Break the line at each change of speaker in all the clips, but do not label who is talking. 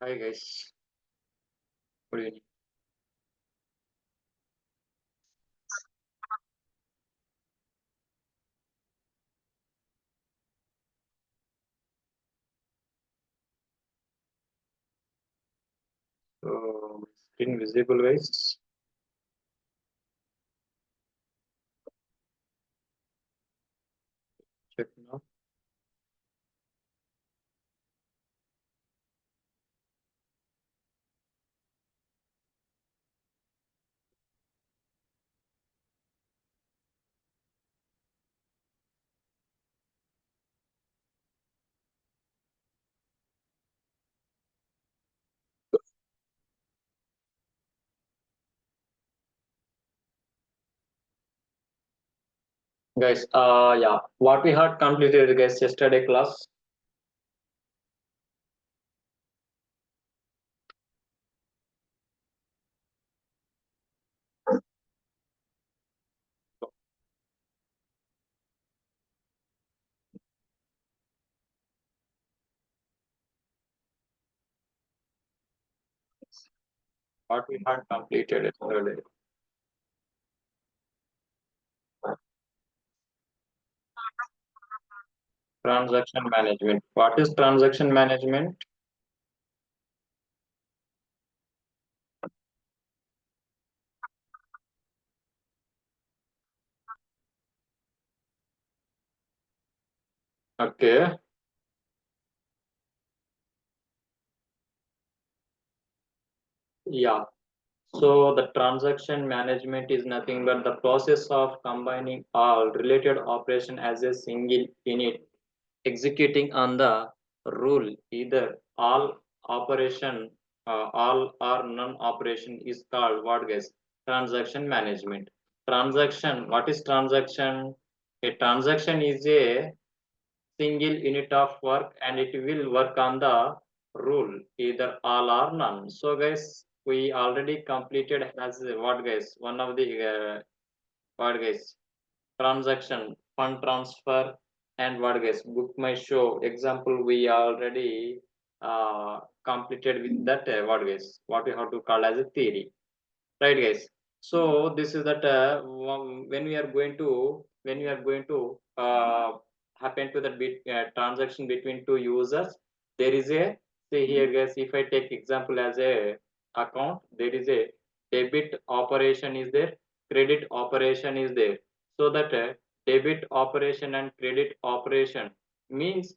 Hi guys, good evening. So, screen visible guys. Check now. Guys, yeah, what we had completed guys yesterday class. What we had completed yesterday. Transaction management. What is transaction management? Okay, yeah. So the transaction management is nothing but the process of combining all related operation as a single unit executing on the rule either operation all or none operation is called what guys transaction management. Transaction, what is transaction? A transaction is a single unit of work and it will work on the rule either all or none. So guys, we already completed as what guys one of the what guys transaction fund transfer and what guys book my show example we already completed with that what guys what we have to call as a theory, right guys? So this is that when we are going to happen to that transaction between two users, there is a say here guys, if I take example as a account, there is a debit operation is there, credit operation is there. So that debit operation and credit operation means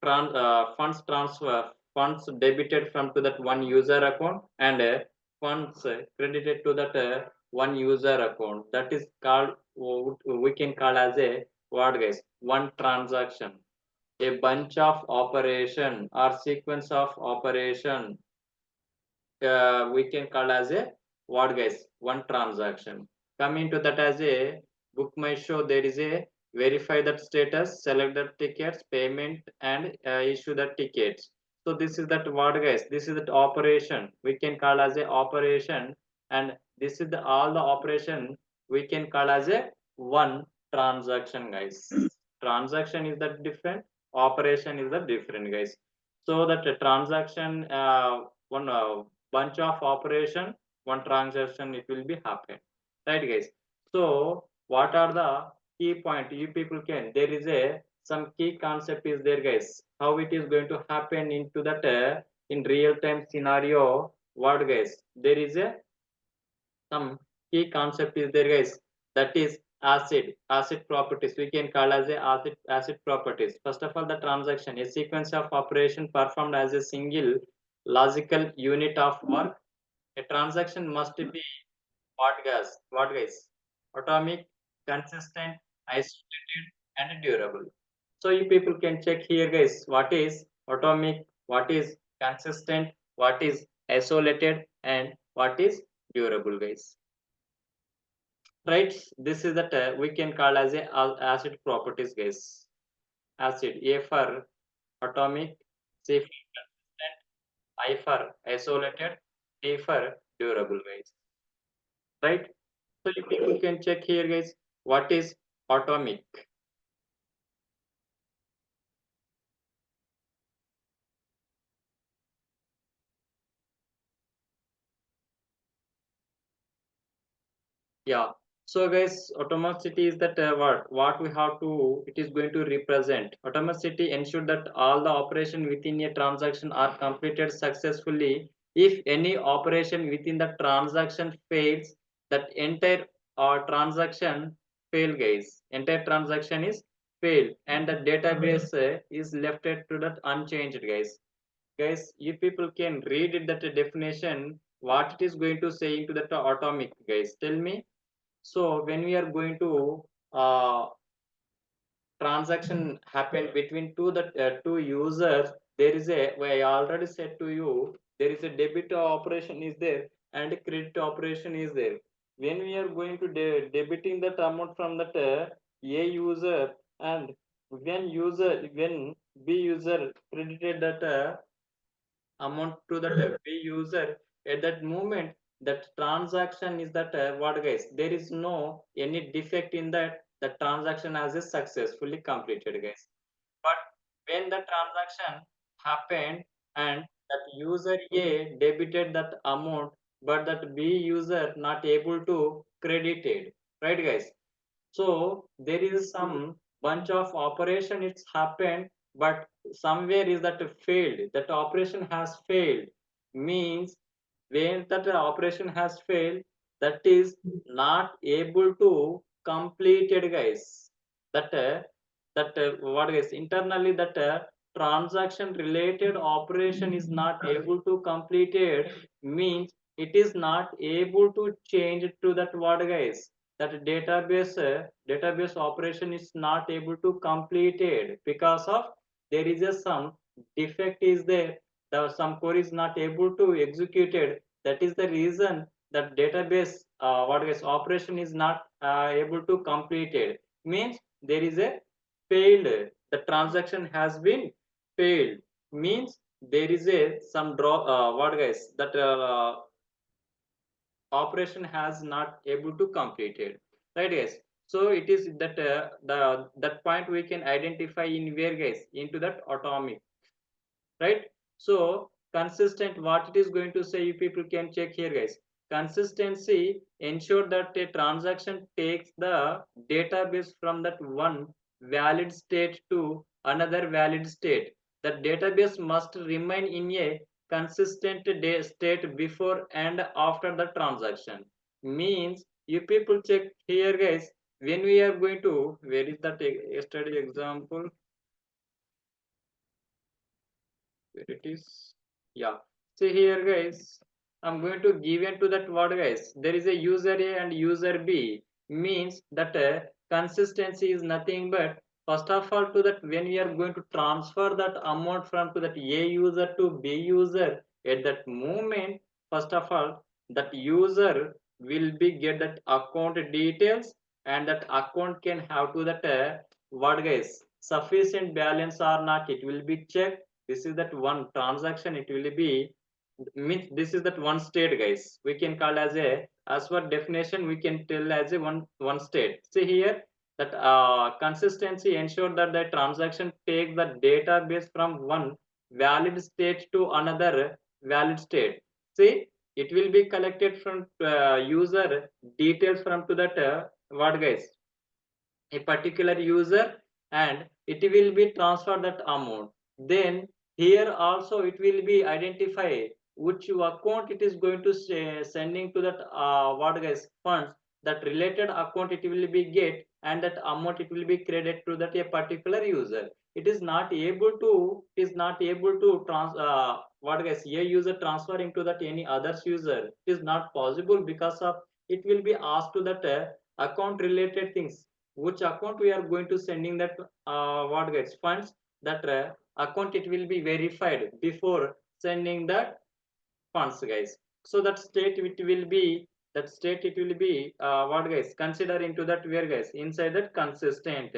funds transfer, funds debited from to that one user account and funds credited to that one user account. That is called we can call as a what guys one transaction. A bunch of operation or sequence of operation we can call as a what guys one transaction. Coming to that as a book my show, there is a verify that status, select the tickets, payment and issue the tickets. So this is that what guys, this is the operation we can call as a operation, and this is the all the operation we can call as a one transaction guys. Transaction is that different, operation is the different guys. So that transaction one bunch of operation, one transaction it will be happen, right guys? So what are the key point you people can, there is a some key concept is there guys, how it is going to happen into that in real time scenario. What guys, there is a some key concept is there guys, that is asset properties we can call as a asset properties. First of all, the transaction, a sequence of operation performed as a single logical unit of work. A transaction must be what guys atomic, consistent, isolated and durable. So you people can check here guys, what is atomic, what is consistent, what is isolated and what is durable guys, right? This is that we can call as a acid properties guys. Acid, A for atomic, C for consistent, I for isolated, D for durable guys, right? So you people can check here guys, what is atomic. Yeah. So guys, automaticity is that what we have to, it is going to represent. Automaticity ensure that all the operation within a transaction are completed successfully. If any operation within the transaction fails, that entire transaction fail, guys. Entire transaction is failed, and the database is left to that unchanged, guys. Guys, you people can read it, that definition, what it is going to say into that atomic, guys. Tell me. So when we are going to transaction happen between two users, there is a, I already said to you, there is a debit operation is there and credit operation is there. When we are going to debiting that amount from that A user, and when B user credited that amount to the free user, at that moment that transaction is that what, guys, there is no any defect in that, the transaction has is successfully completed, guys. But when the transaction happened and that user A debited that amount, but that B user not able to credit it, right, guys? So there is some bunch of operation it's happened, but somewhere is that failed, that operation has failed, means when that operation has failed, that is not able to complete it, guys. That what, guys, internally that transaction related operation is not able to complete it, means it is not able to change it to that, what, guys, that database operation is not able to complete it because of there is a some defect is there, the some query is not able to execute it. That is the reason that database what is operation is not able to complete it, means there is a failed, the transaction has been failed, means there is a some draw what, guys, that operation has not able to complete it, right, guys? So it is that the that point we can identify in where, guys, into that atomic, right? So consistent, what it is going to say, you people can check here, guys. Consistency ensure that a transaction takes the database from that one valid state to another valid state. The database must remain in a consistent state before and after the transaction, means you people check here, guys. When we are going to, where is that yesterday example, where it is, yeah, see here, guys, I'm going to give in to that, what, guys, there is a user A and user B, means that consistency is nothing but, first of all, to that when we are going to transfer that amount from to that A user to B user, at that moment, first of all, that user will be get that account details, and that account can have to that what, guys, sufficient balance or not, it will be checked. This is that one transaction, it will be, means this is that one state, guys, we can call as a, as per definition we can tell as a one state. See here, that consistency ensure that the transaction take the database from one valid state to another valid state. See, it will be collected from user details from to that what, guys, a particular user, and it will be transfer that amount. Then here also it will be identify which account it is going to say, sending to that what, guys, funds, that related account it will be get, and that amount it will be credited to that a particular user. It is not able to, it is not able to what, guys, a user transferring to that any others user, it is not possible because of, it will be asked to that account related things, which account we are going to sending that what, gets funds, that account it will be verified before sending that funds, guys. So that state it will be, that state it will be what, guys, consider into that where, guys, inside that consistent,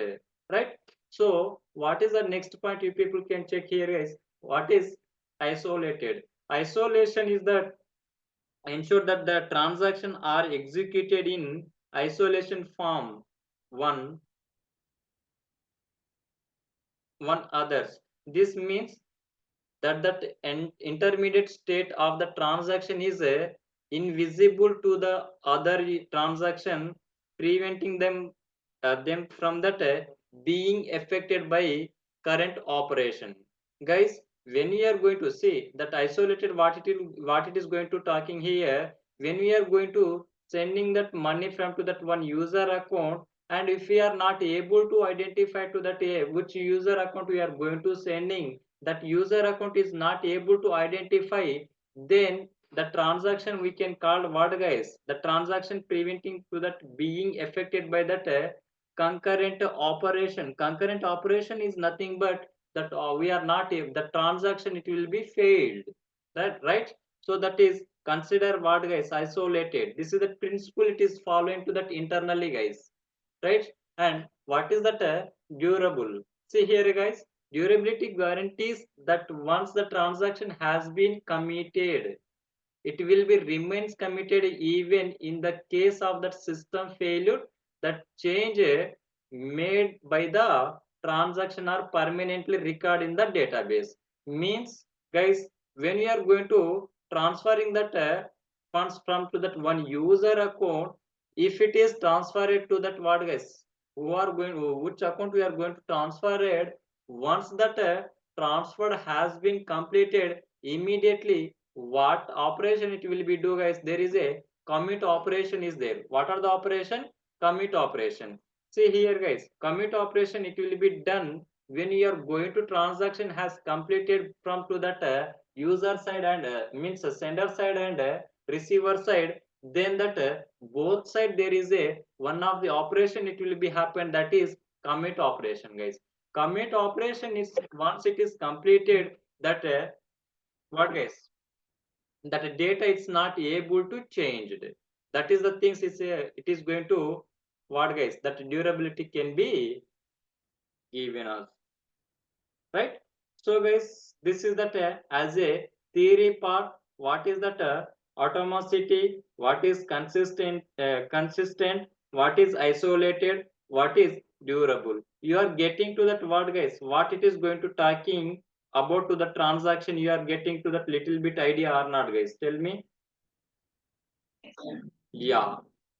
right? So what is the next point, you people can check here, guys. What is isolated? Isolation is that ensure that the transaction are executed in isolation form one one others. This means that intermediate state of the transaction is invisible to the other transaction, preventing them from that being affected by current operation. Guys, when we are going to see that isolated, what it is going to talking here, when we are going to sending that money from to that one user account, and if we are not able to identify to that which user account we are going to sending, that user account is not able to identify, then the transaction we can call what, guys? The transaction preventing to that being affected by that concurrent operation. Concurrent operation is nothing but that we are not the transaction, it will be failed, that right? So that is consider what, guys? Isolated. This is the principle it is following to that internally, guys, right? And what is that durable? See here, guys, durability guarantees that once the transaction has been committed, it will be remains committed even in the case of that system failure. That change made by the transaction are permanently recorded in the database. Means, guys, when we are going to transferring that funds from to that one user account, if it is transferred to that what, guys, who are going, which account we are going to transfer it, once that transfer has been completed, immediately what operation it will be do, guys? There is a commit operation is there. What are the operation? Commit operation. See here, guys, commit operation it will be done when you are going to transaction has completed from to that user side and means sender side and receiver side. Then that both side there is a one of the operation it will be happen, that is commit operation, guys. Commit operation is once it is completed, that what, guys, that data is not able to change it. That is the things is it is going to what, guys, that durability can be given us, right? So, guys, this is that as a theory part. What is that atomicity, what is consistent, what is isolated, what is durable? You are getting to that word, guys, what it is going to talking about to the transaction. You are getting to that little bit idea or not, guys? Tell me. Yeah.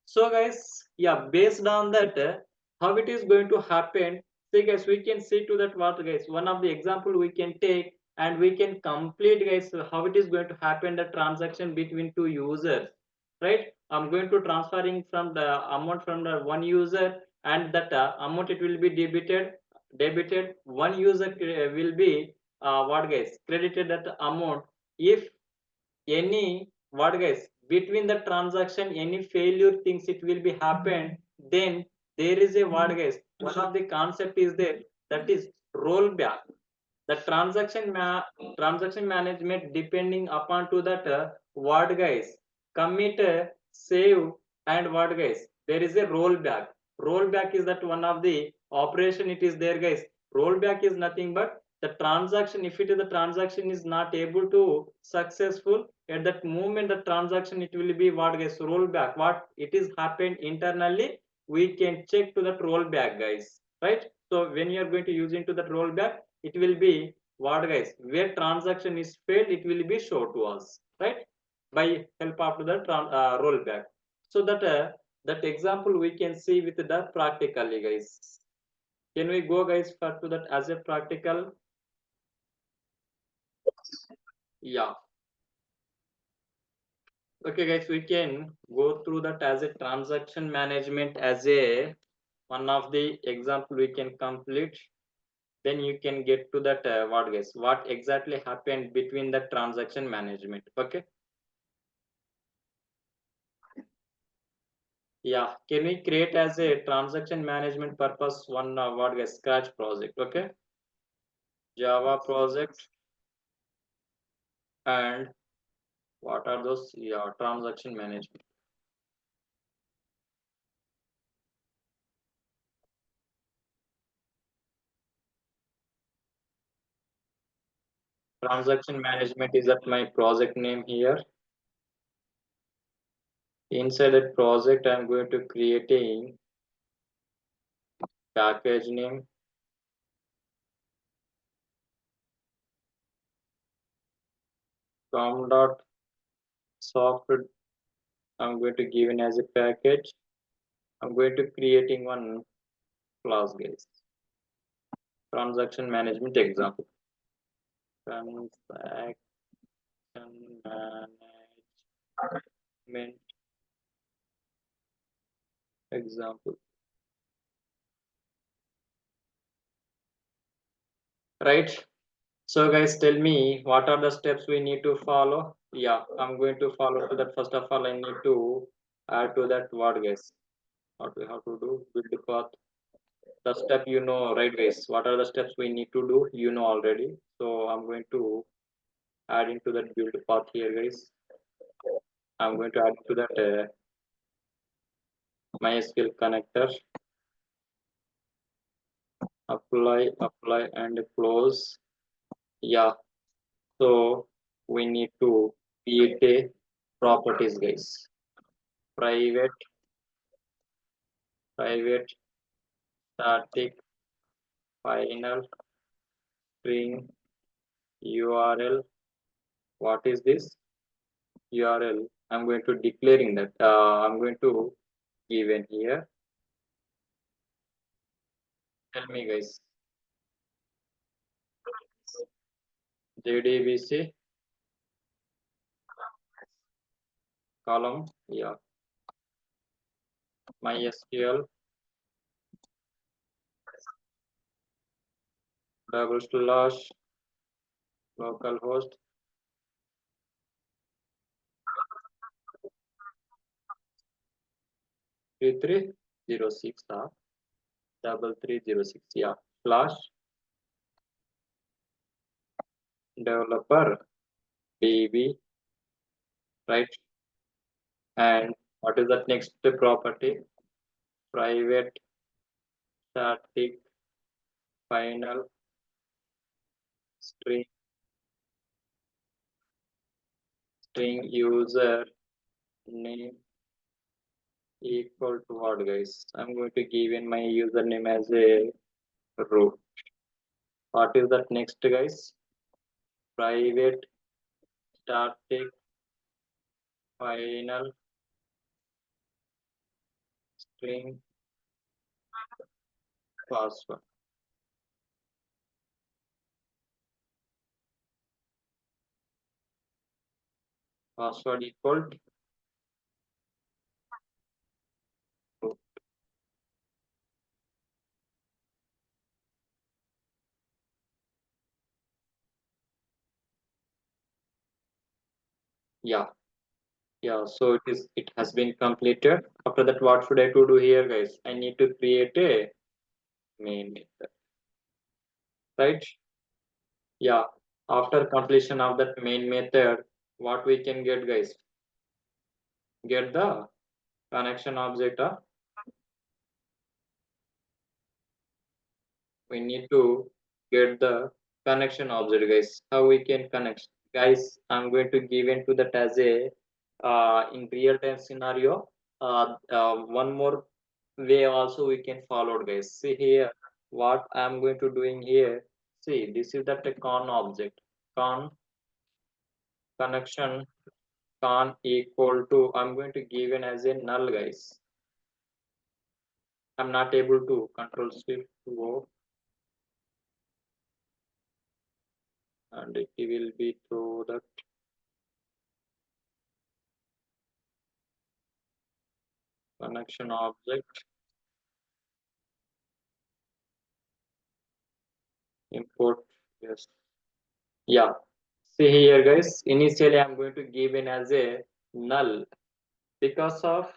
So, guys, yeah, based on that, how it is going to happen? See, guys, we can see to that what, guys, one of the example we can take and we can complete, guys, how it is going to happen the transaction between two users, right? I'm going to transferring from the amount from the one user, and that amount it will be debited. One user will be what, guys, credited that amount. If any what, guys, between the transaction any failure things it will be happened, then there is a what, guys, one of the concept is there, that is rollback. The transaction management depending upon to that what, guys, commit, save, and what, guys, there is a rollback. Rollback is that one of the operation it is there, guys. Rollback is nothing but the transaction, if it is the transaction is not able to successful at that moment, the transaction it will be what, guys, rollback. What it is happened internally, we can check to that rollback, guys, right? So when you are going to use into that rollback, it will be what, guys, where transaction is failed, it will be shown to us, right, by help of the rollback. So that that example we can see with the practically, guys. Can we go, guys, for to that as a practical? Yeah. Okay, guys, we can go through that as a transaction management as a one of the example we can complete. Then you can get to that what, guys, what exactly happened between the transaction management. Okay. Yeah. Can we create as a transaction management purpose one what, guys, scratch project? Okay. Java project, and what are those? Yeah, transaction management. Transaction management is that my project name here. Inside that project, I'm going to create a package name com dot software I'm going to give in as a package. I'm going to creating one class, guys. Transaction management example. Transaction management example. Right. So guys, tell me what are the steps we need to follow? Yeah, I'm going to follow to that. First of all, I need to add to that word, guys. What we have to do? Build the path. The step you know, right, guys? What are the steps we need to do? You know already. So I'm going to add into that build path here, guys. I'm going to add to that MySQL connector. Apply, and close. Yeah. So we need to create a properties, guys. Private, static, final, string, URL. What is this URL? I'm going to declaring that. I'm going to give in here. Tell me, guys. Jdbc column. Yeah. MySQL // localhost 3306. 3306. Yeah. Slash developer db. Right. And what is that next property? Private, static, final, string, user name equal to what, guys? I'm going to give in my username as a root. What is that next, guys? Private, static, final, string, password. Password equal to root. Yeah. Yeah, so it has been completed. After that, what should I to do here, guys? I need to create a main method, right? Yeah, after completion of that main method, what we can get, guys? Get the connection object. We need to get the connection object, guys. How we can connect, guys? I'm going to give into that as a in real time scenario. One more way also we can follow, guys. See here, what I'm going to doing here. See, this is that a con object. Con connection con equal to, I'm going to give in as a null, guys. I'm not able to control shift to go, and it will be through the connection object import. Yes. Yeah. See here, guys. Initially, I'm going to give in as a null because of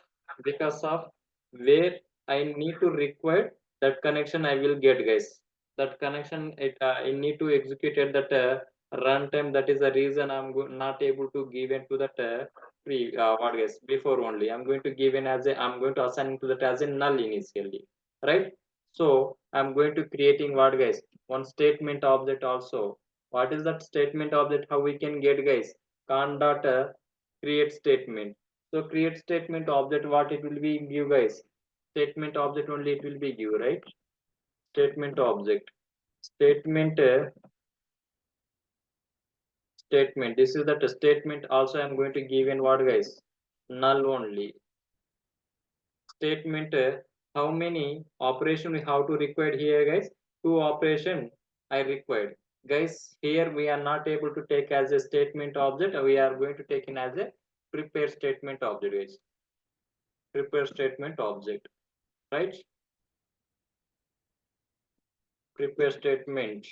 where I need to require that connection. I will get, guys. That connection I need to execute at that runtime. That is the reason not able to give in to that what, guys, before only. I'm going to give in as a, I'm going to assign to that as a null initially, right? So I'm going to creating what, guys, one statement object also. What is that statement object? How we can get, guys? Con dot create statement. So create statement object, what it will be give, guys? Statement object only it will be give, right? Statement object. Statement statement. This is that statement also I'm going to give in what, guys? null only. Statement, how many operation we have to require here, guys? Two operation I required. Guys, here we are not able to take as a statement object. We are going to take in as a prepare statement object, guys. Prepare statement object, right? Prepare statement.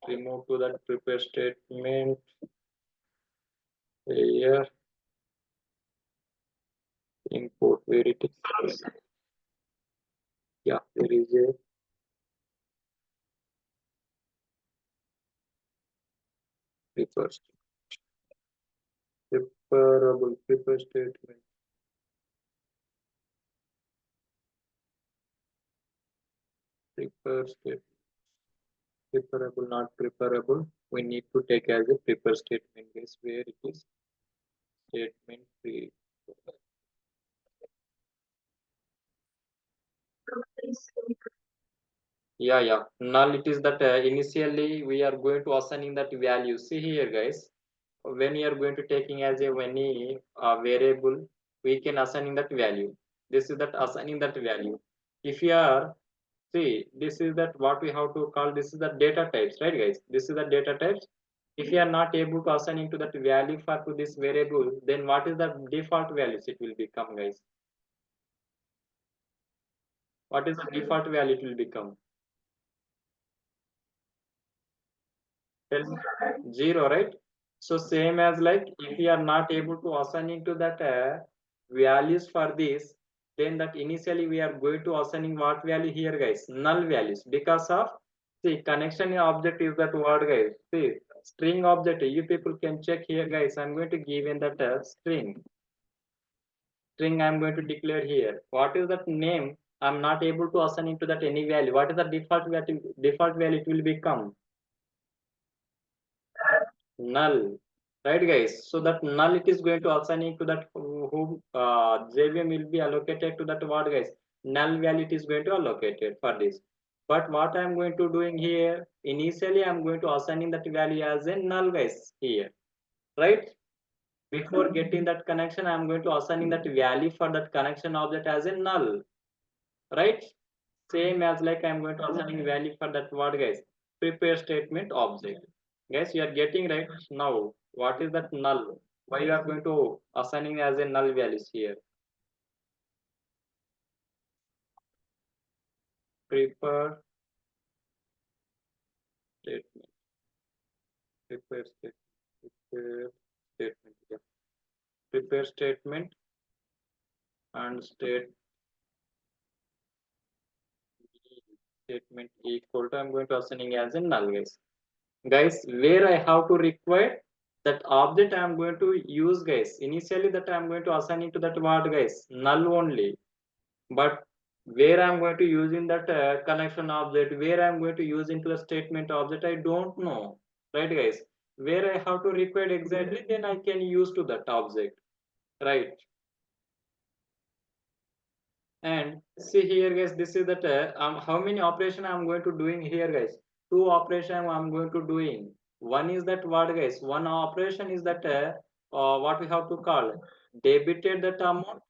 Remove to that prepare statement here. Import where it is. Yeah, there is a prepare preparable prepare statement. Prepare statement. Preparable, not preparable. We need to take as a prepare statement, guys. Where it is statement pre. Yeah, yeah. Null it is that initially we are going to assigning that value. See here, guys. When you are going to taking as a any variable, we can assigning that value. This is that assigning that value. If you are see, this is that what we have to call. This is the data types, right, guys? This is the data types. If you are not able to assign into that value for to this variable, then what is the default values it will become, guys? What is the default value it will become? Tell me. Zero, right? So same as like if you are not able to assign into that values for this, then that initially we are going to assigning what value here, guys? Null values, because of see connection object is that word, guys. See string object. You people can check here, guys. I'm going to give in that string I'm going to declare here. What is that name? I'm not able to assign into that any value. What is the default value? Default value it will become null, right, guys? So that null it is going to assign to that who JVM will be allocated to that word, guys. Null value it is going to allocated for this. But what I'm going to doing here, initially I'm going to assigning that value as a null, guys, here, right? Before getting that connection, I'm going to assigning that value for that connection object as a null, right? Same as like I'm going to assigning value for that word, guys. Prepare statement object. Guys, you are getting right now. What is that null? Why you are going to assigning as a null values here? Prepare statement. Prepare statement. Prepare statement. Yeah. Prepare statement and statement equal to I'm going to assigning as a null, guys. Guys, where I have to require that object I'm going to use, guys. Initially that I'm going to assign into that word, guys, null only. But where I'm going to use in that connection object, where I'm going to use into the statement object, I don't know, right, guys? Where I have to require exactly, then I can use to that object, right? And see here, guys, this is that how many operation I'm going to doing here, guys? Two operation I'm going to doing. One is that what, guys? One operation is that what we have to call debited that amount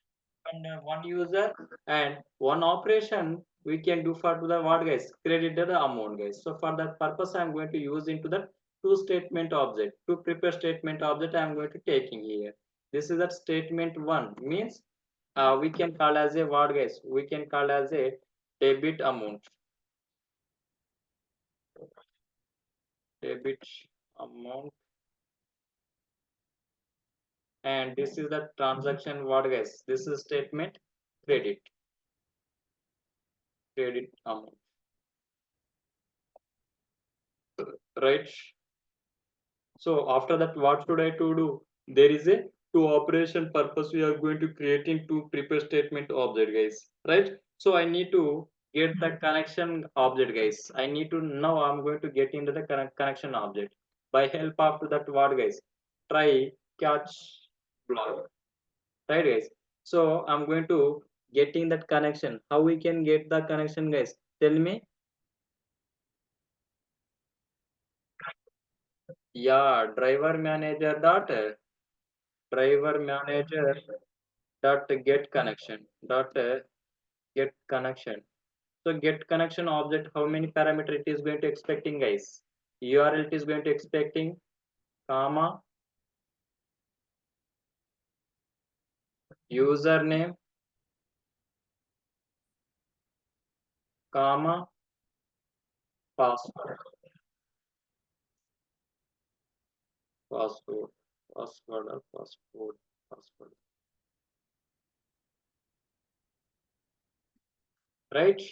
and one user, and one operation we can do for to the what, guys? Credited the amount, guys. So for that purpose, I'm going to use into the two statement object, two prepare statement object. I'm going to taking here. This is that statement one means we can call as a what, guys? We can call as a debit amount. Debit amount, and this is the transaction what, guys? This is statement credit, credit amount, right? So after that, what should I to do? There is a two operation purpose we are going to creating two prepare statement object, guys, right? So I need to get the connection object, guys. I need to now I'm going to get into the connection object by help of that word, guys. Try catch block, right, guys? So I'm going to getting that connection. How we can get the connection, guys? Tell me. Yeah, driver manager dot driver manager dot get connection dot get connection. So get connection object, how many parameter it is going to expecting, guys? URL it is going to expecting, comma, username, comma, password, password, password or password, password. Right?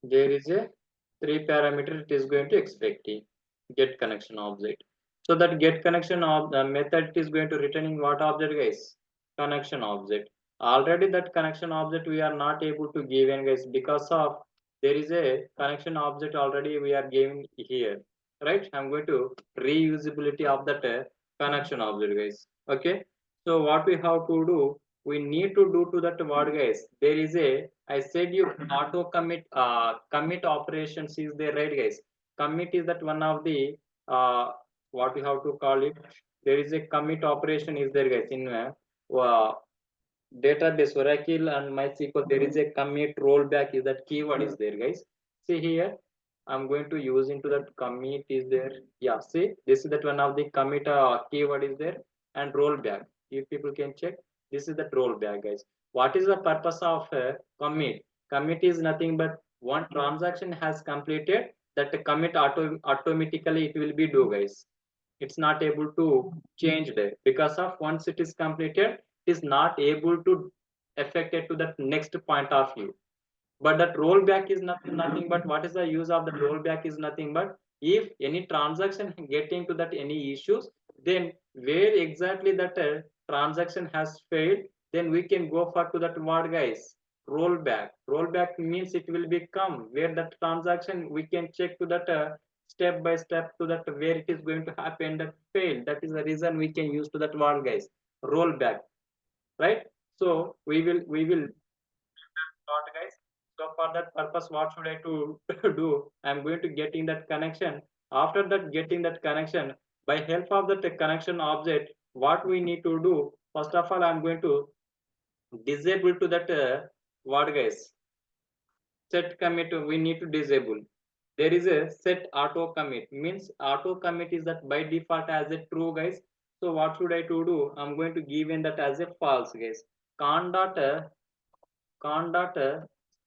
There is a three parameter it is going to expecting get connection object. So that get connection of the method is going to returning what object, guys? Connection object. Already that connection object we are not able to give in, guys, because of there is a connection object already we are giving here, right? I'm going to reusability of that connection object, guys. Okay, so what we have to do, we need to do to that word, guys. There is a, I said you auto commit operations is there, right, guys? Commit is that one of the what we have to call it, there is a commit operation is there, guys, in uh, database Oracle and MySQL. There is a commit rollback is that keyword is there, guys. See here, I'm going to use into that commit is there. Yeah, see, this is that one of the commit keyword is there, and rollback. If people can check, this is the rollback, guys. What is the purpose of commit? Commit is nothing but one transaction has completed, that the commit automatically it will be do, guys. It's not able to change there because of once it is completed, it is not able to affect it to that next point of view. But that rollback is nothing but what is the use of the rollback is nothing but if any transaction getting to that any issues, then where exactly that transaction has failed, then we can go for to that word, guys, rollback. Rollback means it will become where that transaction we can check to that step by step to that where it is going to happen that fail. That is the reason we can use to that word, guys, rollback, right? So we will thought, guys. So for that purpose, what should I to do? I'm going to getting that connection. After that, getting that connection by help of the connection object, what we need to do? First of all, I'm going to disable to that what, guys, set commit. We need to disable. There is a set auto commit, means auto commit is that by default as a true, guys. So what should I to do? I'm going to give in that as a false, guys. Con dot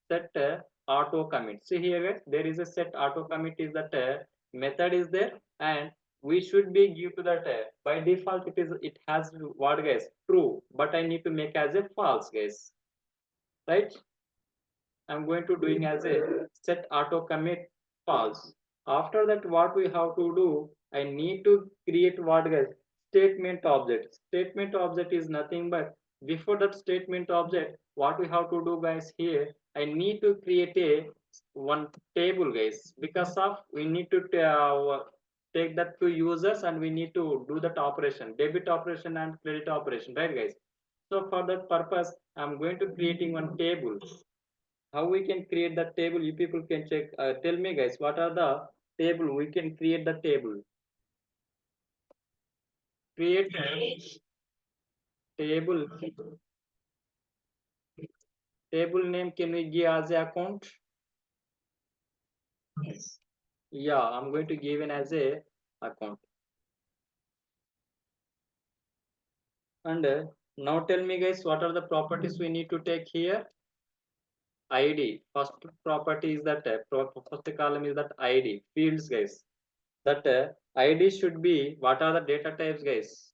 set auto commit. See here, guys, there is a set auto commit is that method is there, and we should be give to that by default it has what, guys, true, but I need to make as a false, guys, right? I'm going to doing as a set auto commit false. After that, what we have to do, I need to create what, guys, statement object. Statement object is nothing but before that statement object, what we have to do, guys, here, I need to create a one table, guys, because of we need to take that to users and we need to do that operation, debit operation and credit operation, right, guys? So for that purpose, I'm going to creating one table. How we can create that table? You people can check. Tell me, guys, what are the table we can create the table? Create a table. Table name can we give as a account? Yeah, I'm going to give in as a account. And now tell me, guys, what are the properties we need to take here? ID. First property is that first column is that ID fields, guys. That ID should be what are the data types, guys?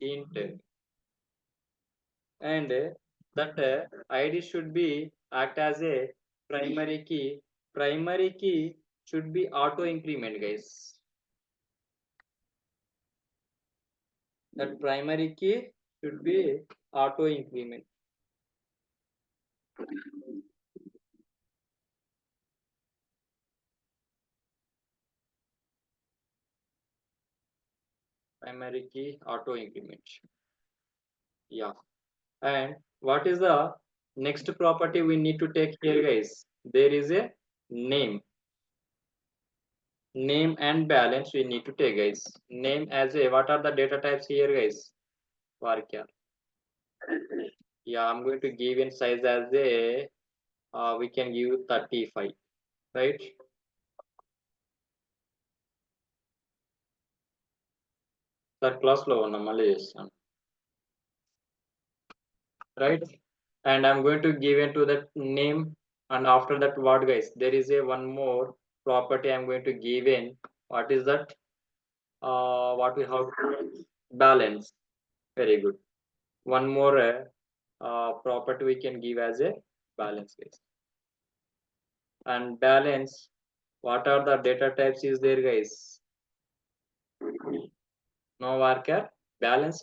Int. And that id should be act as a primary key. Primary key should be auto increment, guys. That primary key should be auto increment. Primary key auto increment. Yeah. And what is the next property we need to take here, guys? There is a name. name and balance we need to take, guys. Name as a, what are the data types here, guys? Varchar. Yeah, I'm going to give in size as a we can give 35, right? That class లో ఉన్న మళ్ళీ చేస్తాను, right? And I'm going to give into that name, and after that what, guys, there is a one more property I'm going to give in. What is that? What we have? Balance. Very good. One more property we can give as a balance, guys. And balance, what are the data types is there, guys? No worker. Balance.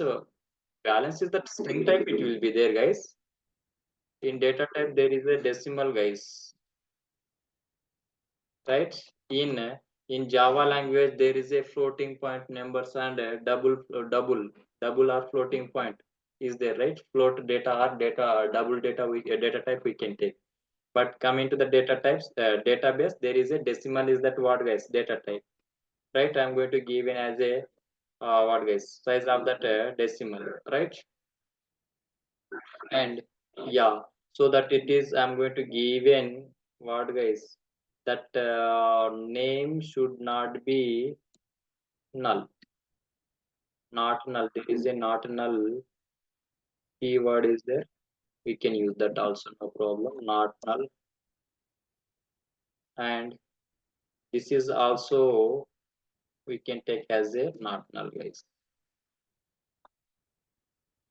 Balance is that string type, it will be there, guys. In data type there is a decimal, guys, right? In Java language there is a floating point numbers, and a double or floating point is there, right? Float data or data double data, data type we can take. But coming to the data types, database, there is a decimal is that what, guys? Data type, right? I'm going to give in as a what, guys? Size of that decimal, right? And yeah, so that it is, I'm going to give in what, guys? That name should not be null. Not null. There is a not null keyword is there. We can use that also, no problem. Not null. And this is also we can take as a not null, guys.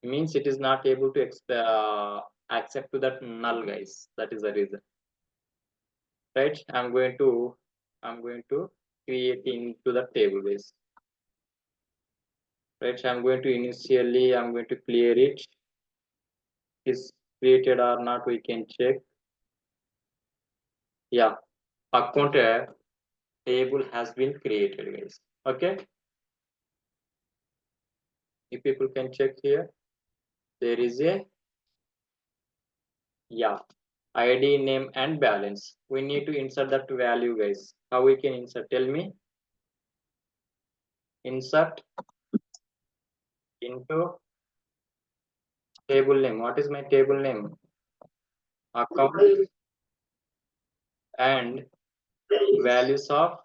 Means it is not able to accept to that null, guys. That is the reason, right? I'm going to create into the table, guys, right? I'm going to initially, I'm going to clear it. Is created or not, we can check. Yeah, account table has been created, guys. Okay, if people can check here, there is a, yeah, id, name and balance. We need to insert that value, guys. How we can insert? Tell me. Insert into table name. What is my table name? Account. And values of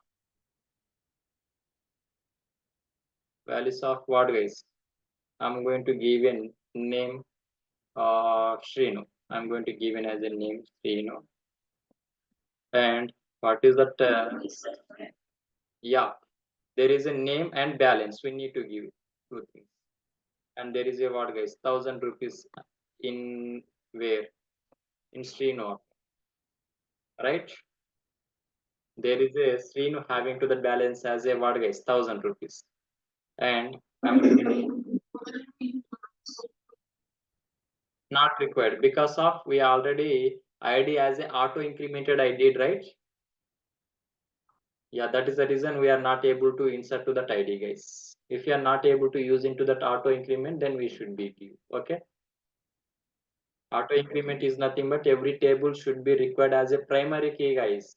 what, guys? I'm going to give in name Shrinu. I'm going to give in as a name Shrinu. And what is that? Yeah, there is a name and balance. We need to give two things. And there is a what, guys? 1,000 rupees in where? In Srinu, right? There is a Srinu having to the balance as a what, guys? 1,000 rupees. And I'm not required because of we already id as a auto incremented I did, right? Yeah, that is the reason we are not able to insert to that id, guys. If you are not able to use into that auto increment, then we should be give. Okay, auto increment is nothing but every table should be required as a primary key, guys.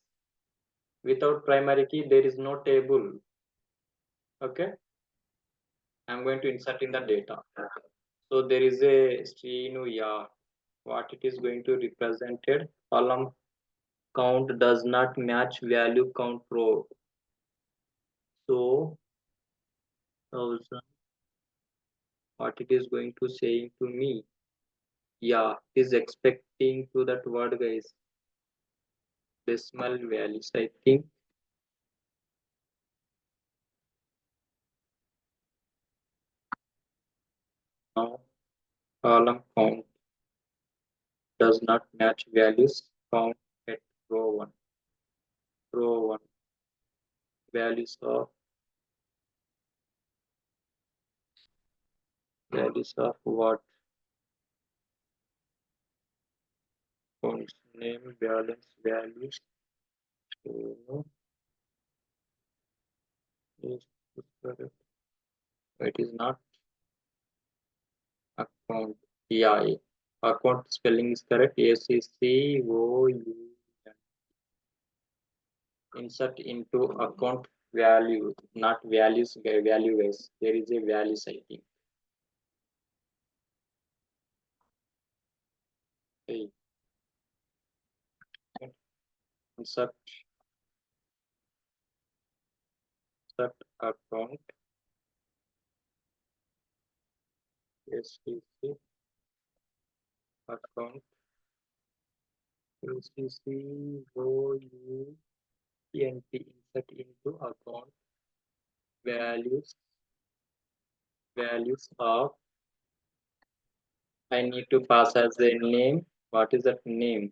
Without primary key there is no table. Okay, I'm going to insert in the data. So there is a Srinu, yeah, what it is going to represented column count does not match value count row. So 1,000, what it is going to say to me? Yeah, is expecting to that word, guys. Decimal values, I think. Now column count does not match values count at row 1. Row 1 values of what? Counts name balance values. So is this correct? It is not account. Yeah, account spelling is correct. ACCOU. Insert into account value, not values, value guys. There is a values, I think. Okay. Insert, insert account, STC account, UCC, insert into account, values, values of, I need to pass as a name. What is that name?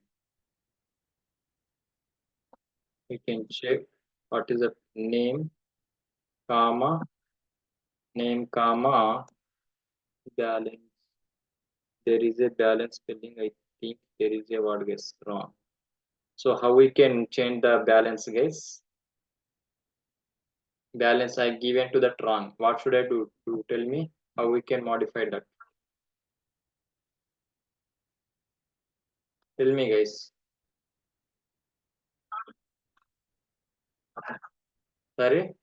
We can check what is the name, comma, name, comma, balance. There is a balance spelling. I think there is a word guess wrong. So how we can change the balance, guys? Balance I given to that wrong. What should I do? To tell me how we can modify that. Tell me, guys. Sorry.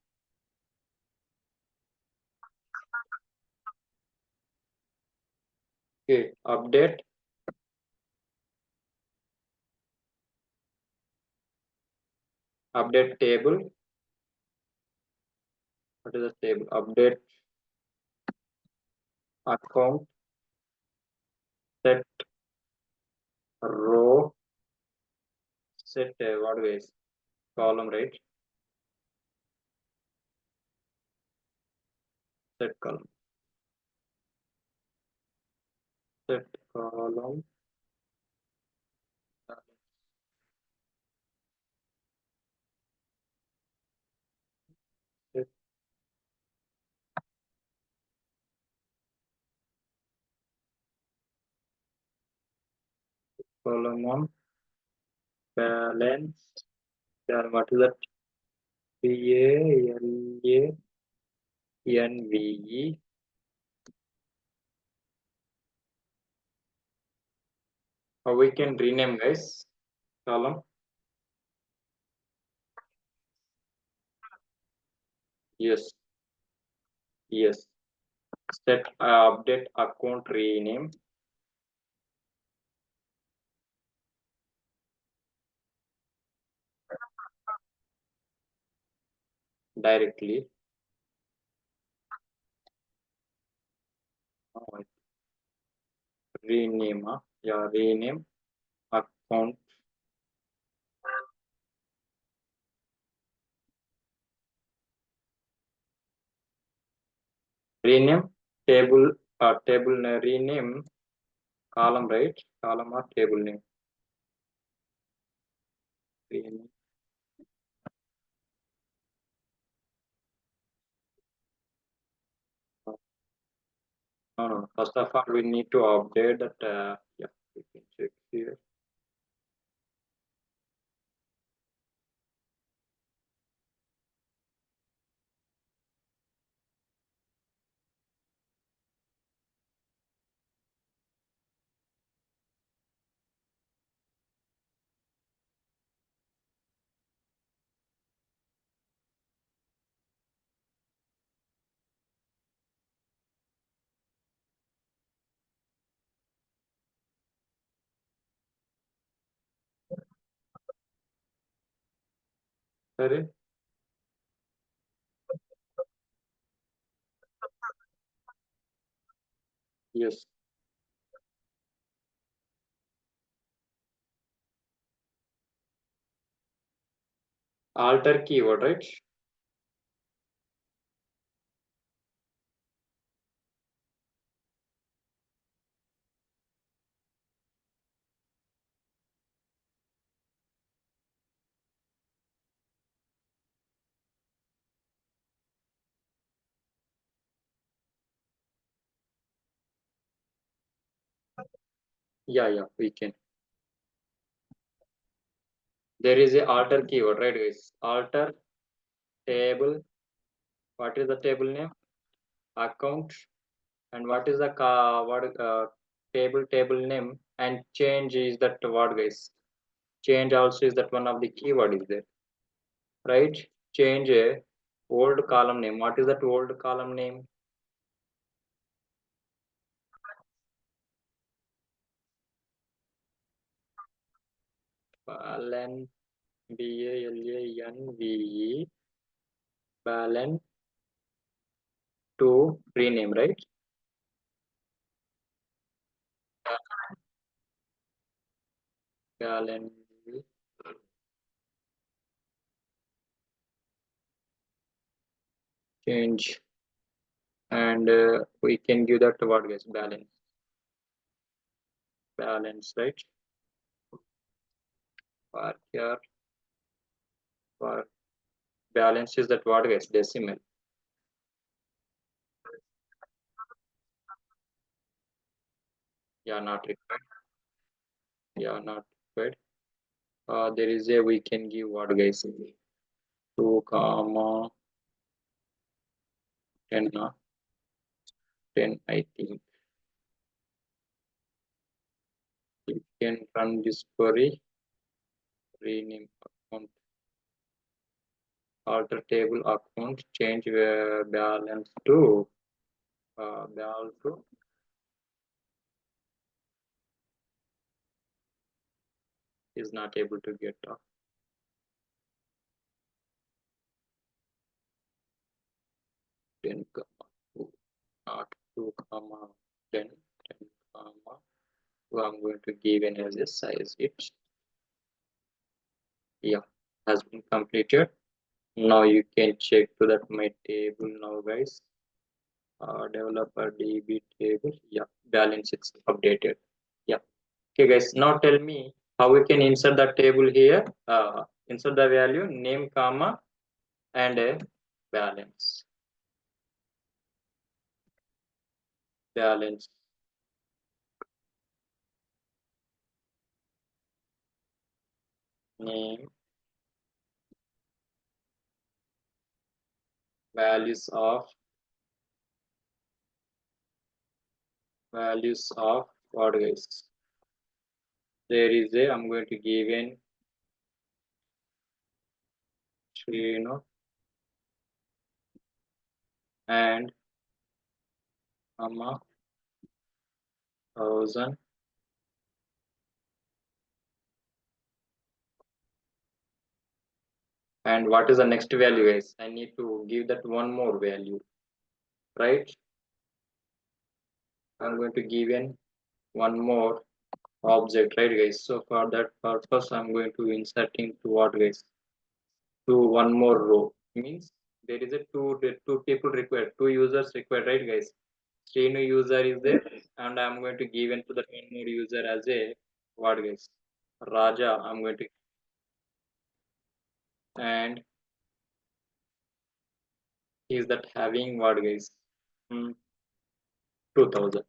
Okay. Update. Update table. What is the table? Update account. Set row. Set what guys? Column, right? Set column. Set column. Set column on balance. Then what is that? PALANVE. How we can rename, guys? Column. Yes. Yes. Set update account rename directly. Uh, rename. Yeah, rename account. Rename table. Table rename column, right? Column or table name. Rename. No, no. First of all, we need to update that. Yeah, we can check here. Sorry. Yes. Alter keyword, right? Yeah, yeah, we can. There is a alter keyword, right, guys? Alter table. What is the table name? Account. And what is the what table name? And change is that word, guys? Change also is that one of the keyword is there, right? Change. Old column name. What is that old column name? Balance. Balance. Balance to rename, right? Balance change, and we can give that what guys? Balance, right? For here, for balance is that what guys? Decimal. Yeah, not required. Yeah, not required. There is a we can give what guys? 2 comma 10, 10 I think. You can run this query, rename account, alter table account, change balance to balance to is not able to get 10 comma 2, not 2 comma 10, 10 comma 2. I'm going to give an as a size it. Yeah, has been completed. Now you can check to that my table now guys. Developer DB table. Yeah, balance it's updated. Yeah. Okay, guys. Now tell me how we can insert the table here. Insert the value name, comma, and a balance. Balance name, values of what guys? There is a I'm going to give in and comma 1000. And what is the next value guys? I need to give that one more value, right? I'm going to give in one more object, right guys? So for that purpose I'm going to inserting to what guys, to one more row. Means there is a two people required, two users required, right guys? Srinu user is there, and I'm going to give into the one more user as a what guys, Raja. I'm going to, and is that having what guys, 2000.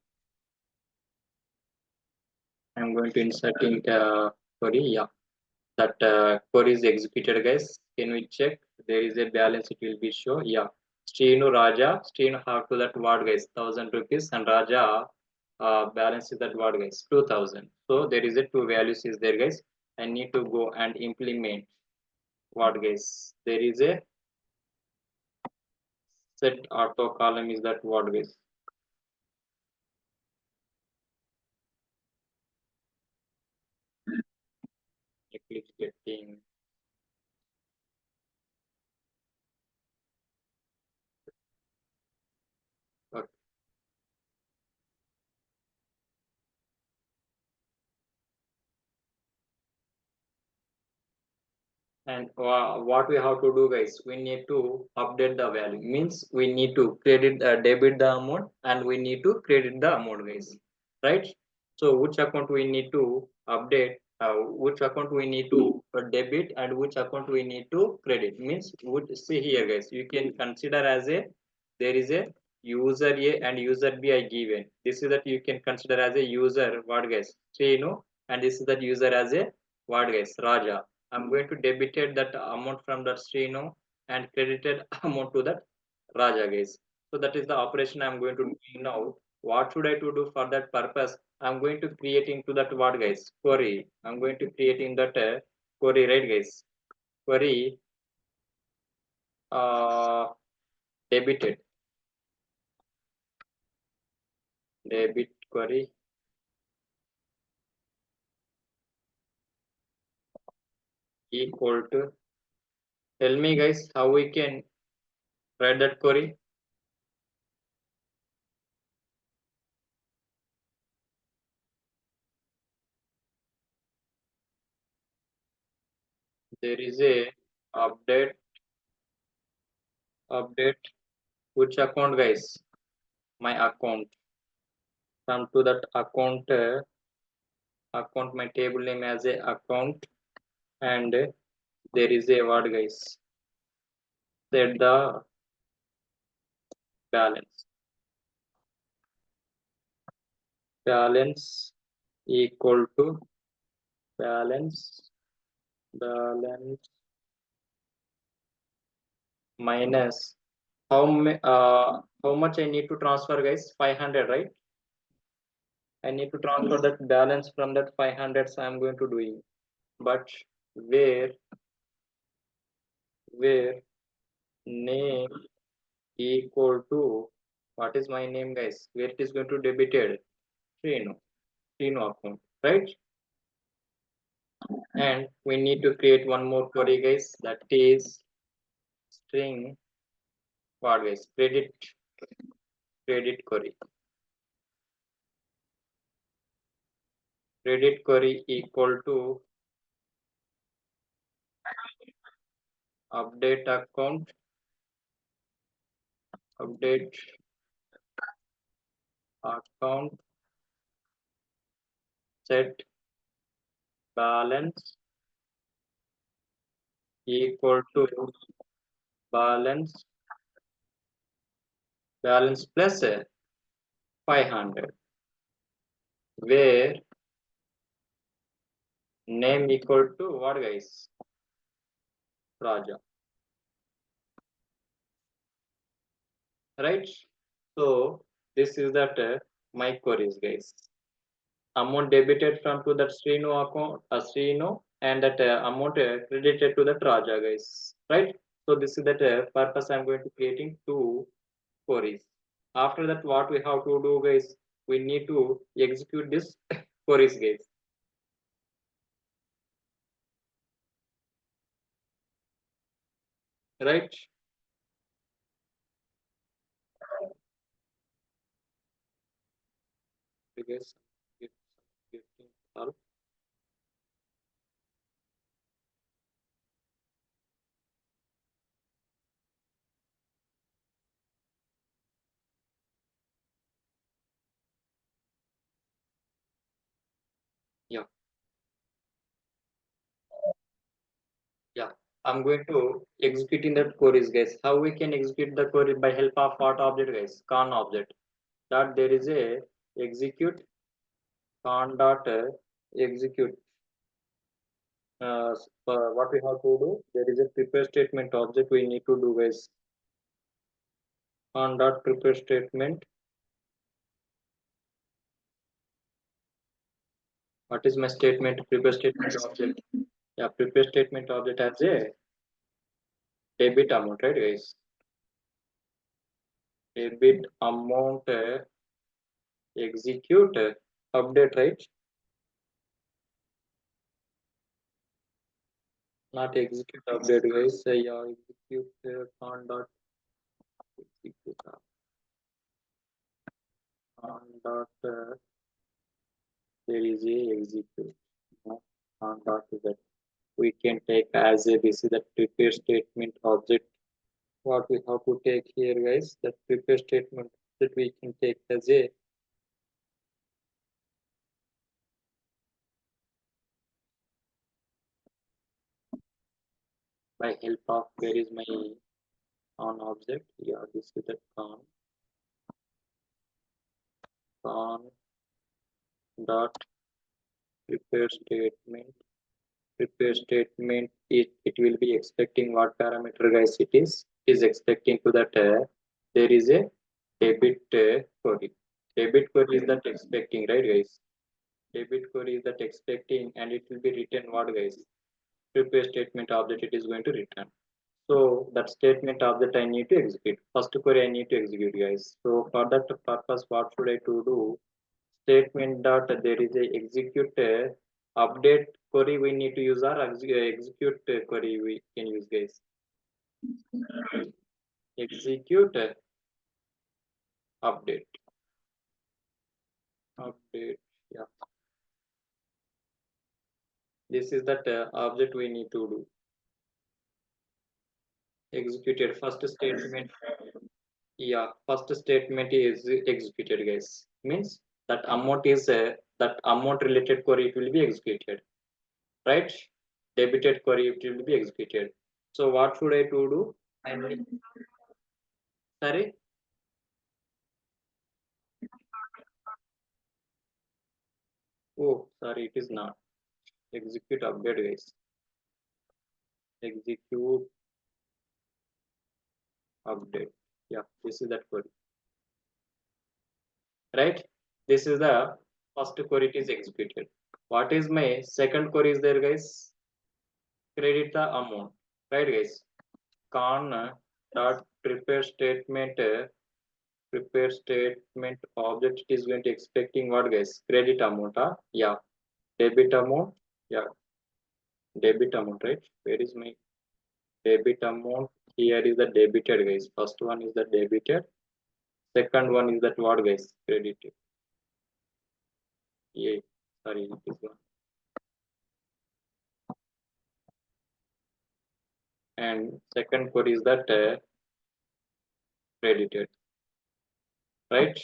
I'm going to inserting sorry, yeah, that query is executed guys. Can we check? There is a balance, it will be show. Yeah, Srinu Raja, Srinu have to that what guys, 1000 rupees, and Raja balance is that what guys, 2000. So there is a two values is there guys. I need to go and implement what guys, there is a set auto column is that what guys. Eclipse getting, okay. And what we have to do guys, we need to update the value. Means we need to credit debit the amount, and we need to credit the amount guys, right? So which account we need to update, which account we need to debit, and which account we need to credit. Means would see here guys, you can consider as a, there is a user A and user B I given. This is that you can consider as a user what guys, Srinu, and this is that user as a what guys, Raja. I'm going to debited that amount from that Srinu and credited amount to that Raja guys. So that is the operation I'm going to do now. What should I to do for that purpose? I'm going to create into that what guys, query. I'm going to create in that query, right guys? Query debited debit query equal to, tell me guys how we can write that query. There is a update update which account guys, my account, come to that account, account my table name as a account, and there is a word guys, set the balance balance equal to balance balance minus how much I need to transfer guys, 500, right? I need to transfer that balance from that 500, so I'm going to doing, but where where name equal to, what is my name guys, where it is going to debited, Srinu, Srinu account, right? And we need to create one more query guys, that is string, what guys, credit query, credit query equal to update account, update account, set balance equal to balance balance plus 500, where name equal to what guys, Raja, right? So this is that my queries guys, amount debited from to that Srinu account, Srinu, and that amount credited to that Raja guys, right? So this is that purpose I'm going to creating two queries. After that, what we have to do guys, we need to execute this queries guys, right? Because getting solved. Yeah, yeah. I'm going to executing that queries guys. How we can execute the query, by help of what object guys? Con object. That there is a execute con dot execute. What we have to do? There is a prepare statement object we need to do guys. Con dot prepare statement. What is my statement? Prepare statement object. Yeah, prepare statement object has a debit amount, right guys? Debit amount execute update, right? Not execute update guys. Yeah, execute con dot execute con dot there is a execute. No, con dot that we can take as a, this is the prepare statement object. What we have to take here guys, that prepare statement that we can take as a by help of, where is my on object? Yeah, this is the con dot prepare statement. Prepare statement, it will be expecting what parameter guys, it is expecting to that there is a debit query. Debit query is that expecting, right guys? Debit query is that expecting, and it will be written what guys? Prepare statement object it is going to return. So that statement object I need to execute. First query I need to execute, guys. So for that purpose, what should I to do? Statement dot there is a execute update query we need to use, or execute query we can use, guys. Execute update. Update. Yeah. This is that object we need to do. Executed first statement. Yeah, first statement is executed, guys. Means that amount is that amount related query it will be executed, right? Debited query it will be executed. So what should I to do? I need, sorry. Oh, sorry, it is not. Execute update, guys. Execute update. Yeah, this is that query, right? This is the first query it is executed. What is my second query is there, guys? Credit the amount, right, guys? Con dot prepare statement object is going to expecting what, guys? Credit amount. Yeah, debit amount. Yeah, debit amount, right? Where is my debit amount? Here is the debited, guys. First one is the debited. Second one is that what, guys? Credited. Yeah, sorry, this one. And second query is that credited, right?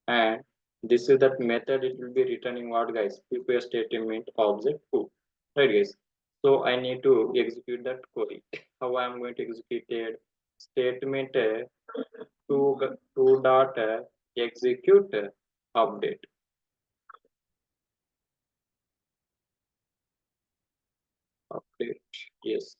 And this is that method it will be returning what, guys? Prepare statement object 2, right, guys? So I need to execute that query. How I am going to execute it? Statement 2 dot execute update. Update, yes.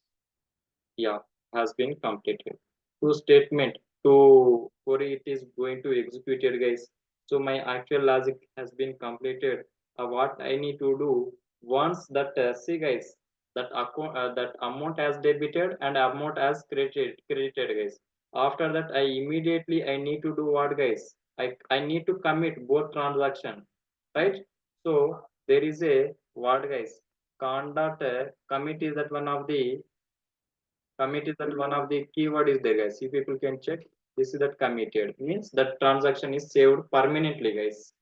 Yeah, has been completed. To statement to query it is going to execute it, guys. So my actual logic has been completed. What I need to do once that see, guys, that account that amount has debited and amount has credited, guys. After that, I need to do what, guys? I need to commit both transaction, right? So there is a what, guys? Conduct commit is that one of the commit is that one of the keyword is there, guys. If people can check, this is that committed means that transaction is saved permanently, guys.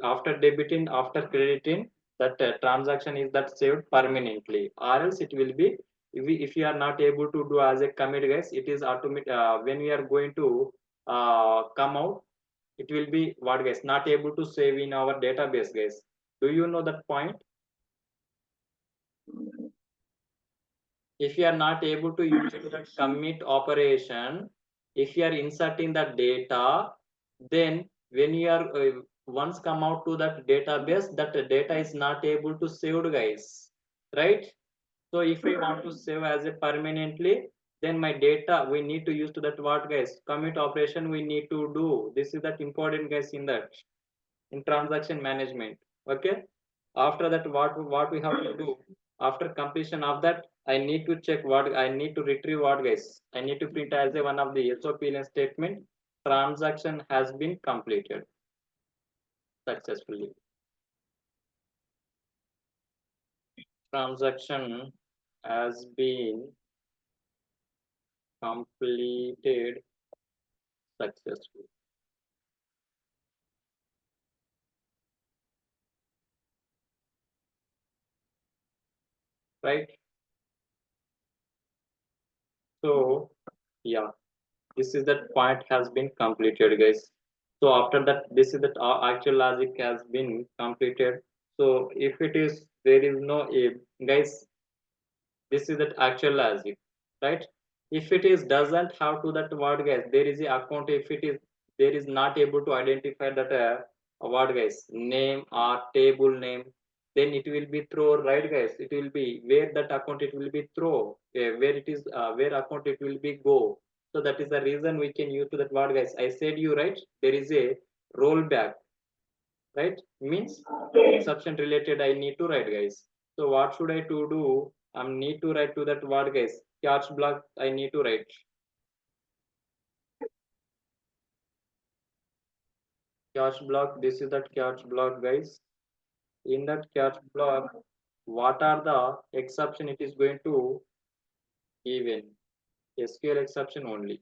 After debiting, after crediting, that transaction is that saved permanently, or else it will be, if you are not able to do as a commit, guys, it is automatic when we are going to come out, it will be what, guys, not able to save in our database, guys. Do you know that point? If you are not able to use the commit operation, if you are inserting the data, then when you are once come out to that database, that data is not able to save, guys, right? So if we want to save as a permanently, then my data we need to use to that what, guys, commit operation we need to do. This is that important, guys, in that in transaction management. Okay, after that what we have to do after completion of that, I need to check what, I need to retrieve what, guys, I need to print as a one of the SOP statement, transaction has been completed successfully. Transaction has been completed successfully, right? So yeah, this is that point has been completed, guys. So after that, this is that actual logic has been completed. So if it is there is no if, guys, this is that actual logic, right? If it is doesn't have to that word, guys, there is a account, if it is there is not able to identify that word, guys, name or table name, then it will be throw, right, guys, it will be where that account it will be throw, where it is where account it will be go. So that is the reason we can use to that word, guys, I said you, right, there is a rollback, right, means exception related I need to write, guys. So what should I to do? I need to write to that word, guys, catch block I need to write. Catch block, this is that catch block, guys. In that catch block, what are the exception it is going to give in? SQL exception only.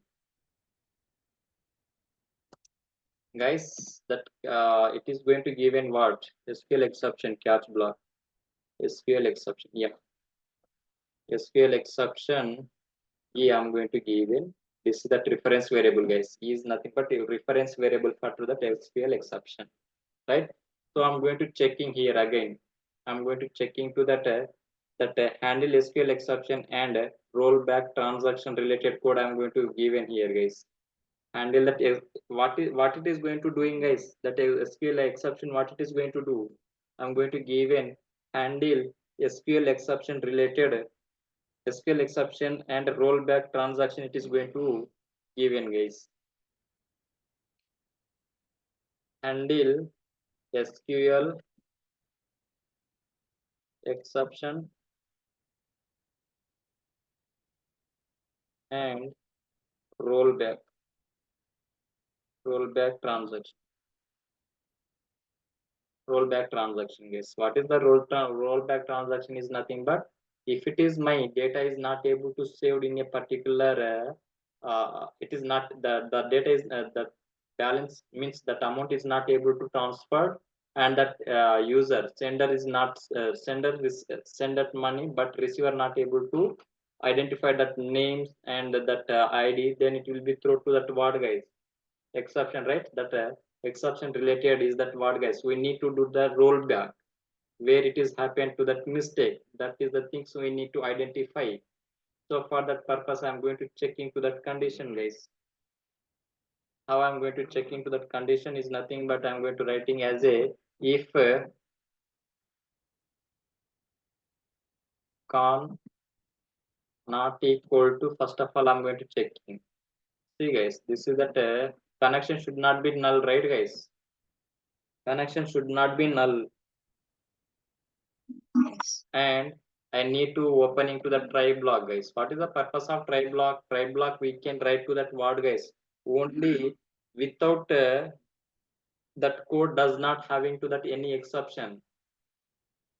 Guys, that it is going to give in what? SQL exception, catch block. SQL exception, yeah. SQL exception, yeah, I'm going to give in. This is that reference variable, guys. E is nothing but a reference variable for that SQL exception, right? So I'm going to checking here again. I'm going to checking to that handle SQL exception and rollback transaction related code. I'm going to give in here, guys. Handle that what it is going to doing, guys. That SQL exception, what it is going to do. I'm going to give in handle SQL exception related SQL exception and rollback transaction. It is going to give in, guys. Handle SQL exception and rollback rollback transaction. Rollback transaction, guys. What is the rollback transaction? Is nothing but if it is my data is not able to saved in a particular it is not the data is the balance means that amount is not able to transfer, and that user sender is not sender is send that money but receiver not able to identify that names and that ID, then it will be thrown to that word, guys. Exception, right? That exception related is that what, guys, we need to do the rollback where it is happened to that mistake. That is the things we need to identify. So for that purpose, I'm going to check into that condition, guys. How I'm going to check into that condition is nothing but I'm going to writing as a if con not equal to, first of all I'm going to check in. See, guys, this is that connection should not be null, right, guys? Connection should not be null. And I need to opening to the try block, guys. What is the purpose of try block? Try block we can write to that word, guys. Only without that code does not having to that any exception,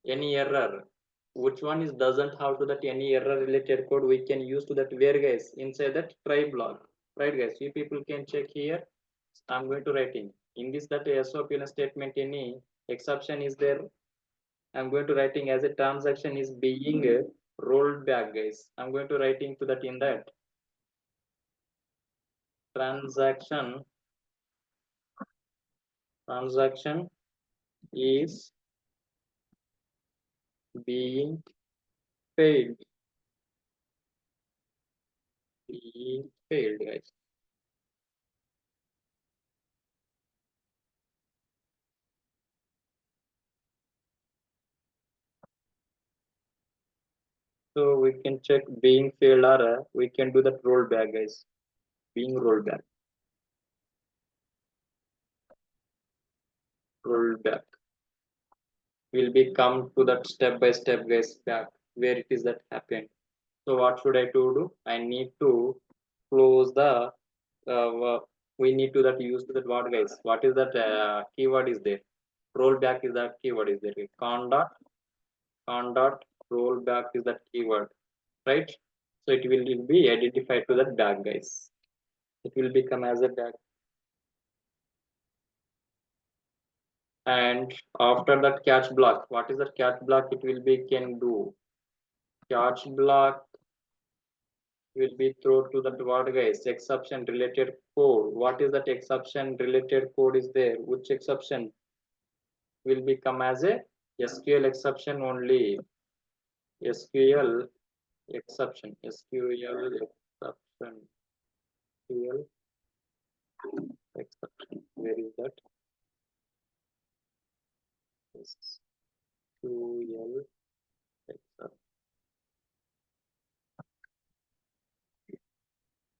any error. Which one is doesn't have to that any error related code we can use to that where, guys, inside that try block, right, guys? You people can check here. I'm going to writing in this that SOP statement any exception is there. I'm going to writing as a transaction is being rolled back, guys. I'm going to writing to that in that transaction is being failed, guys. So we can check being failed, or we can do that rollback, guys. Being rolled back, will be come to that step by step, guys, back where it is that happened. So what should I do? I need to close the we need to that use to that word, guys. What is that keyword is there? Rollback is that keyword is there. Con dot rollback is that keyword, right? So it will be identified to that back, guys. It will become as a back. And after that catch block, what is that catch block? It will be can do. Catch block will be thrown to that word, guys. Exception related code. What is that exception related code is there? Which exception will become as a SQL exception only? SQL exception. SQL exception. SQL exception. Where is that? SQL exception.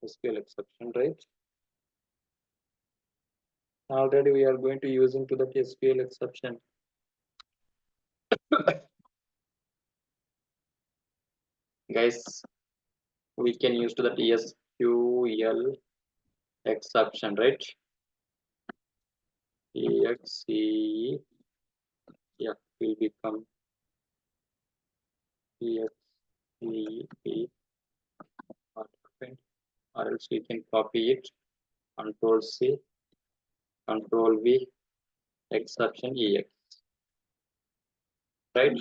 SQL exception, right? Already we are going to use into the SQL exception. Guys, we can use to that SQL exception, right? exe, yeah, will become exe or else we can copy it, control C, control V, exception ex, right?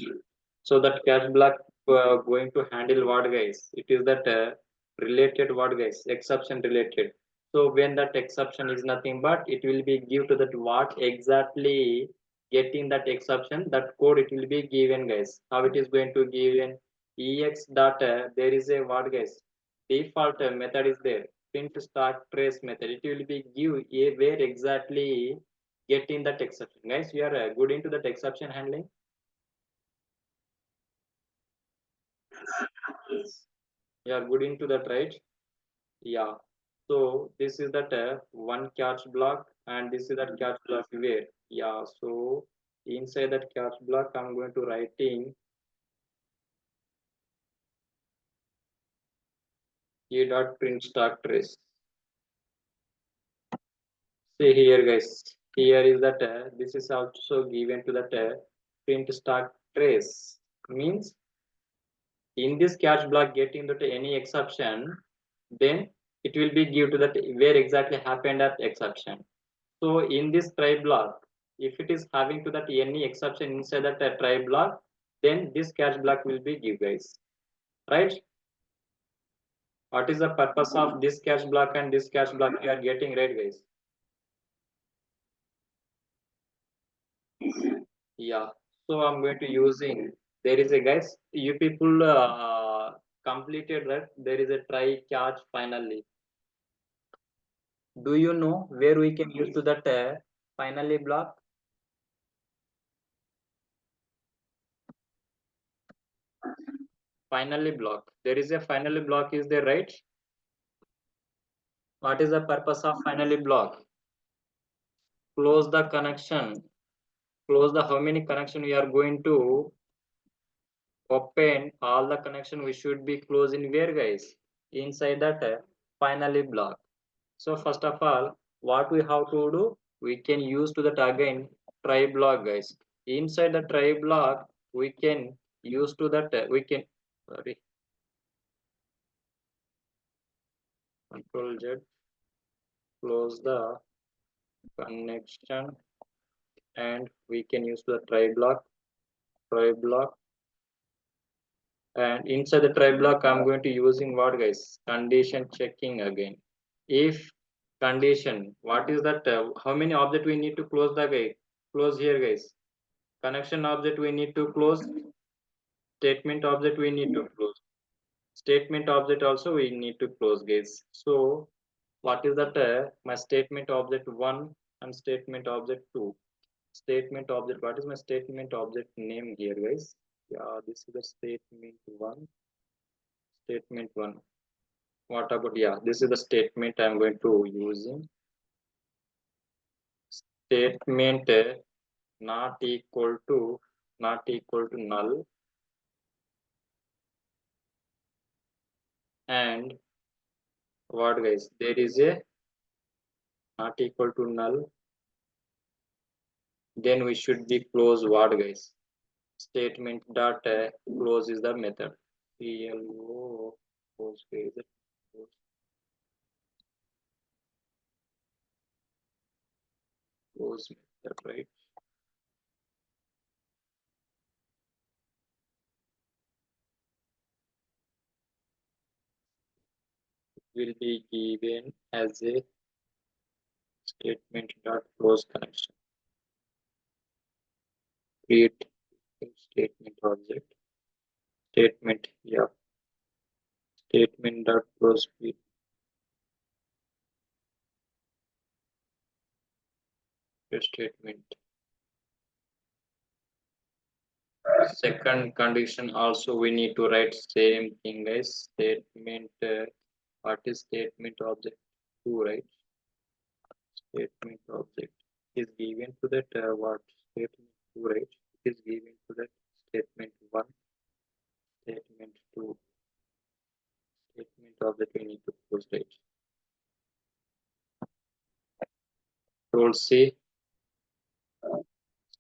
So that catch block going to handle what, guys? It is that related what, guys? Exception related. So when that exception is nothing but it will be give to that what exactly getting that exception, that code it will be given, guys. How it is going to given? Ex dot there is a what, guys? Default method is there. Print stack trace method. It will be give a where exactly getting that exception, guys. You are good into that exception handling. You are good into that, right? Yeah. So this is that one catch block, and this is that catch block where. Yeah. So inside that catch block, I'm going to writing e dot print stack trace. See here, guys. Here is that this is also given to that print stack trace. Means in this catch block getting that any exception, then it will be give to that where exactly happened that exception. So in this try block, if it is having to that any exception inside that try block, then this catch block will be give, guys, right? What is the purpose of this catch block and this catch block? You are getting, right, guys? Yeah. So I'm going to using. There is a, guys. You people completed, right? There is a try catch finally. Do you know where we can use to that finally block? Finally block. There is a finally block. Is there, right? What is the purpose of finally block? Close the connection. Close the how many connection we are going to open, all the connection we should be closing where, guys? Inside that finally block. So first of all, what we have to do? We can use to that again try block, guys. Inside the try block, we can use to that we can, sorry, control Z, close the connection, and we can use the try block, and inside the try block I'm going to using what, guys? Condition checking again. If condition, what is that how many object we need to close the, guy? Close here, guys. Connection object we need to close, statement object we need to close, statement object also we need to close, guys. So what is that my statement object 1 and statement object 2. Statement object, what is my statement object name here, guys? Yeah, this is the statement 1. Statement 1. What about, yeah, this is the statement I'm going to using. Statement not equal to, null, and what, guys? There is a not equal to null, then we should be close what, guys? Statement dot close is the method. CLO close, where is it? Close method, right? Will be given as a statement dot close connection. Create statement object. Statement, yeah. Statement dot close statement. Second condition also we need to write same thing, guys. Statement what is statement object 2, right? Statement object is given to that what, statement 2, right? It is given to that statement 1, statement 2. Statement object we need to close it. Control C.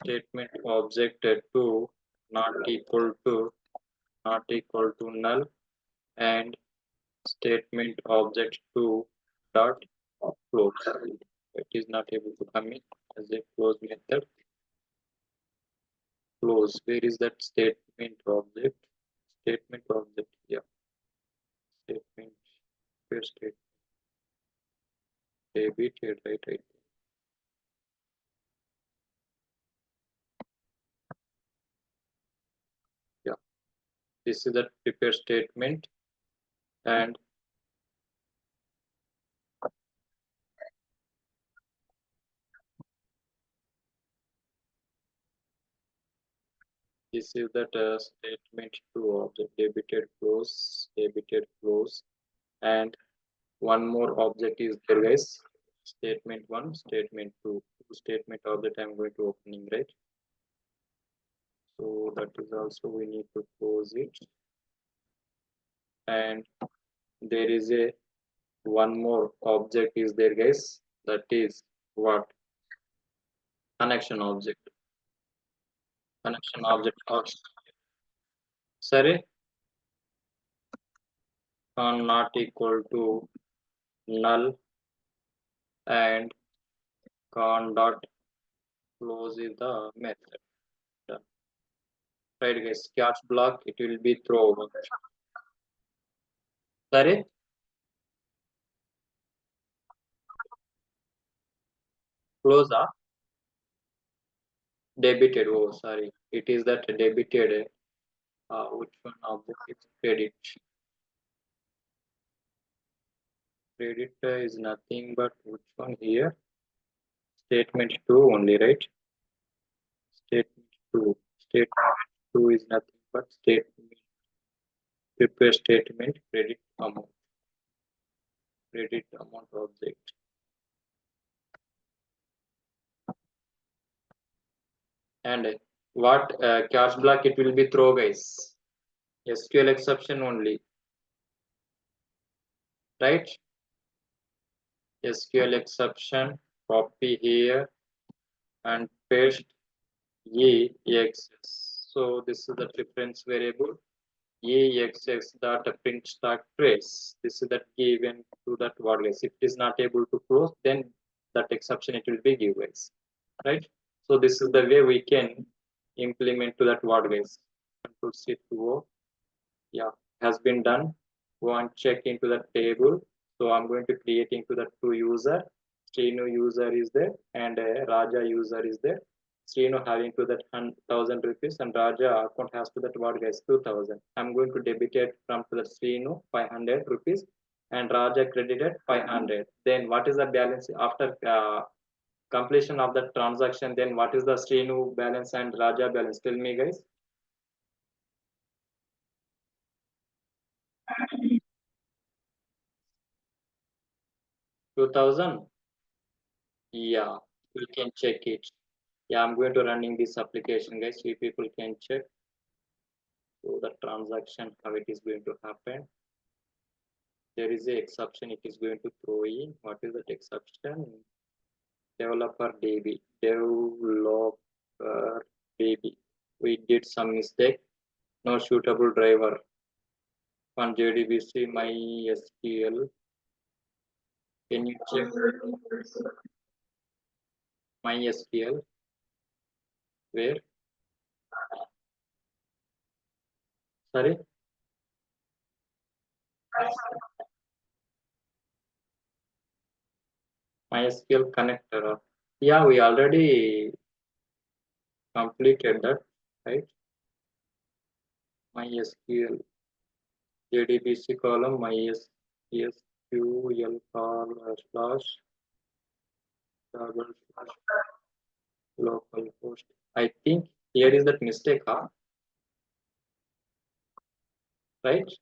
Statement object 2 not equal to null, and statement object 2 dot close. It is not able to come in as a close method. Close. Where is that statement object? Statement object. Yeah. Statement. Where statement? Debited, right? Right. Yeah. This is the prepare statement, and this is that statement 2 object debited close, and one more object is there, guys. Statement 1, statement 2. Statement object I'm going to opening, right? So that is also we need to close it, and there is a one more object is there, guys. That is what? Connection object. Connection object or sorry, not equal to null, and con dot close is the method. Right, guys. Catch block it will be throw over. Sorry, close up. Debited. Oh, sorry. It is that debited. Which one object is credit? Credit is nothing but which one here? Statement 2 only, right? Statement 2. Statement 2 is nothing but statement. Prepare statement credit amount object. And what cash block it will be throw, guys? SQL exception only, right? SQL exception, copy here and paste EXS. So this is the reference variable EXS dot print stack trace. This is that given to that word, guys. If it is not able to close, then that exception it will be give, guys, right? So this is the way we can implement to that word, guys. Control C to O. Yeah, has been done. Go and check into the table. So I'm going to create into the two user. Srinu user is there and Raja user is there. Srinu having to that 1,000 rupees and Raja account has to that what, guys, 2,000. I'm going to debit it from to the Srinu 500 rupees and Raja credited 500. Then what is the balance after completion of the transaction? Then what is the Srinu balance and Raja balance? Tell me, guys. 2,000. Yeah, we can check it. Yeah, I'm going to running this application, guys. You people can check. So the transaction, how it is going to happen. There is a exception. It is going to throw in. What is that exception? Developer DB. Developer DB. We did some mistake. No suitable driver. On JDBC MySQL. Can you check MySQL? Where? Sorry. MySQL connector. Yeah, we already completed that, right? MySQL JDBC column MySQL call slash double slash localhost. I think here is that mistake, huh? Right?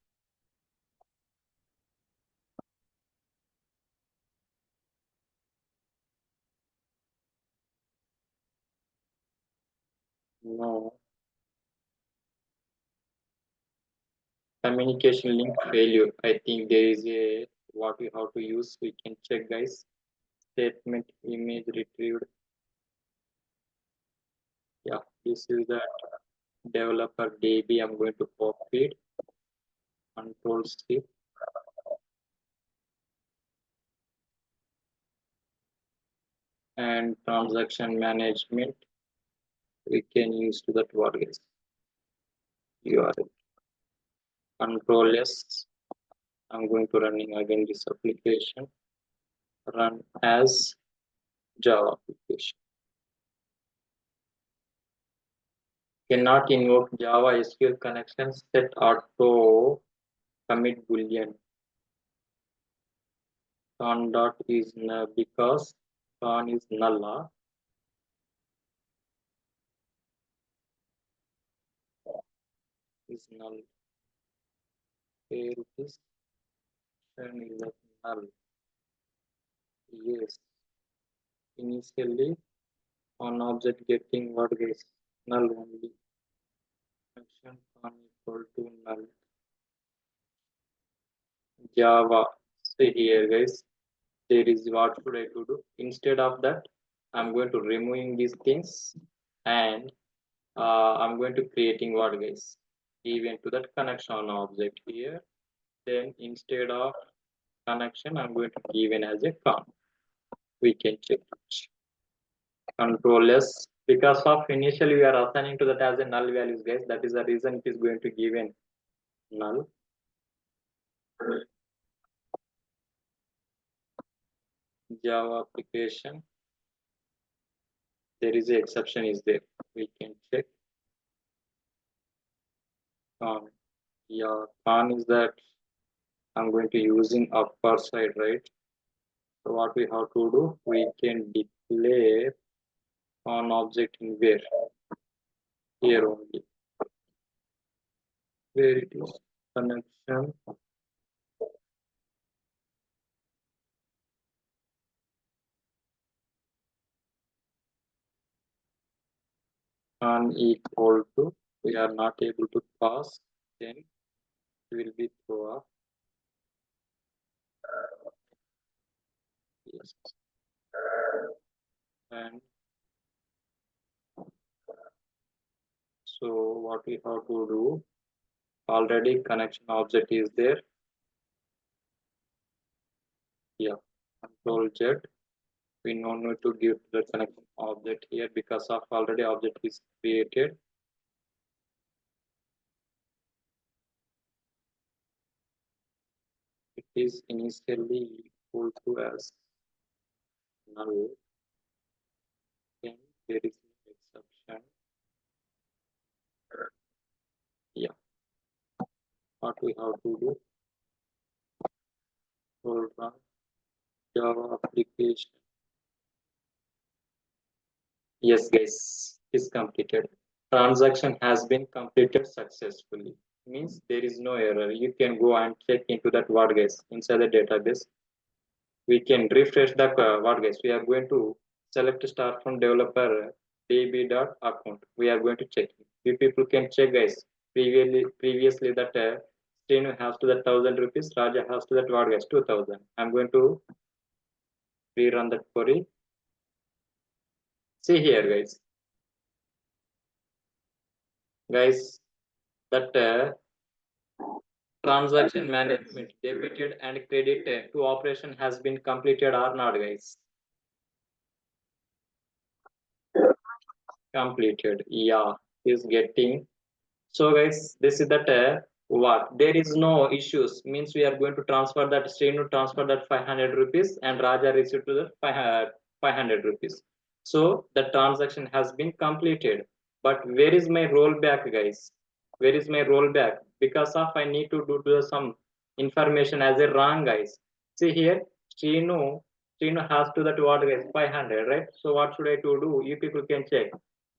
No. communication link failure. I think there is a what we have to use. We can check, guys. Statement image retrieved. Yeah, this is the developer DB. I'm going to copy it. Control C. And transaction management. We can use to that what is URL. Control S. I'm going to running again this application. Run as Java application. Cannot invoke Java SQL connection set auto commit boolean. Con dot is null because con is null. Is null. Here it is. And is null. Yes. Initially on object getting what is null only. Function con equal to null. Java. See here, guys. There is what should I to do? Instead of that, I'm going to removing these things and I'm going to creating what, guys? Event to that connection object here. Then instead of connection, I'm going to give in as a con. We can check it. Control S. Because of initially we are assigning to that as a null values, guys. That is the reason it is going to give in null. Java application. There is a exception is there. We can check. Con. Yeah, con is that I'm going to using upper side, right? So what we have to do, we can declare on object in where? Here only. Where it is? Connection. Unequal to, we are not able to pass, then it will be throw up. Yes. And so what we have to do, already connection object is there. Yeah, Control Z. We no need to give the connection object here because of already object is created. It is initially equal to as null. Then there is an exception. Yeah. What we have to do? Hold on. Java application. Yes, guys, is completed. Transaction has been completed successfully. Means there is no error. You can go and check into that what, guys, inside the database. We can refresh the what, guys. We are going to select start from developer db.account. We are going to check. You people can check, guys. Previously that Strenu has to that 1,000 rupees. Raja has to that what, guys, 2,000. I'm going to rerun that query. See here, guys. Guys, that transaction management debited and credited to operation has been completed or not, guys? Completed. Yeah, is getting. So, guys, this is that what there is no issues means we are going to transfer that stream to transfer that 500 rupees and Raja received to the 500 rupees. So the transaction has been completed. But where is my rollback, guys? Where is my rollback? Because of I need to do some information as a wrong, guys. See here, Srinu has to that what, guys, 500, right? So what should I to do? You people can check.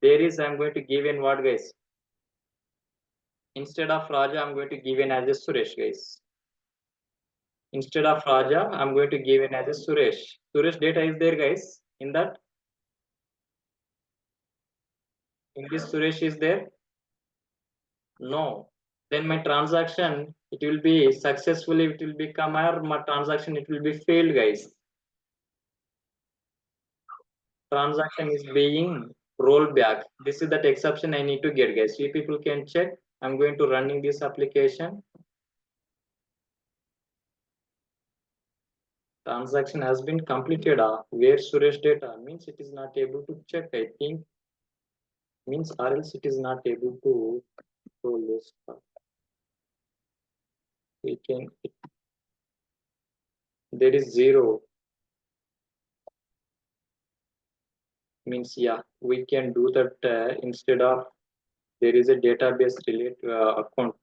There is I'm going to give in what, guys? Instead of Raja, I'm going to give in as a Suresh, guys. Instead of Raja, I'm going to give in as a Suresh. Suresh data is there, guys. In that, in this Suresh is there? No. then my transaction, it will be successfully, it will become, or my transaction, it will be failed, guys. Transaction is being rolled back. This is that exception I need to get, guys. You people can check. I'm going to running this application. Transaction has been completed. Where Suresh data means it is not able to check. I think means or else it is not able to roll this. We can. There is zero. Means yeah, we can do that instead of there is a database related account.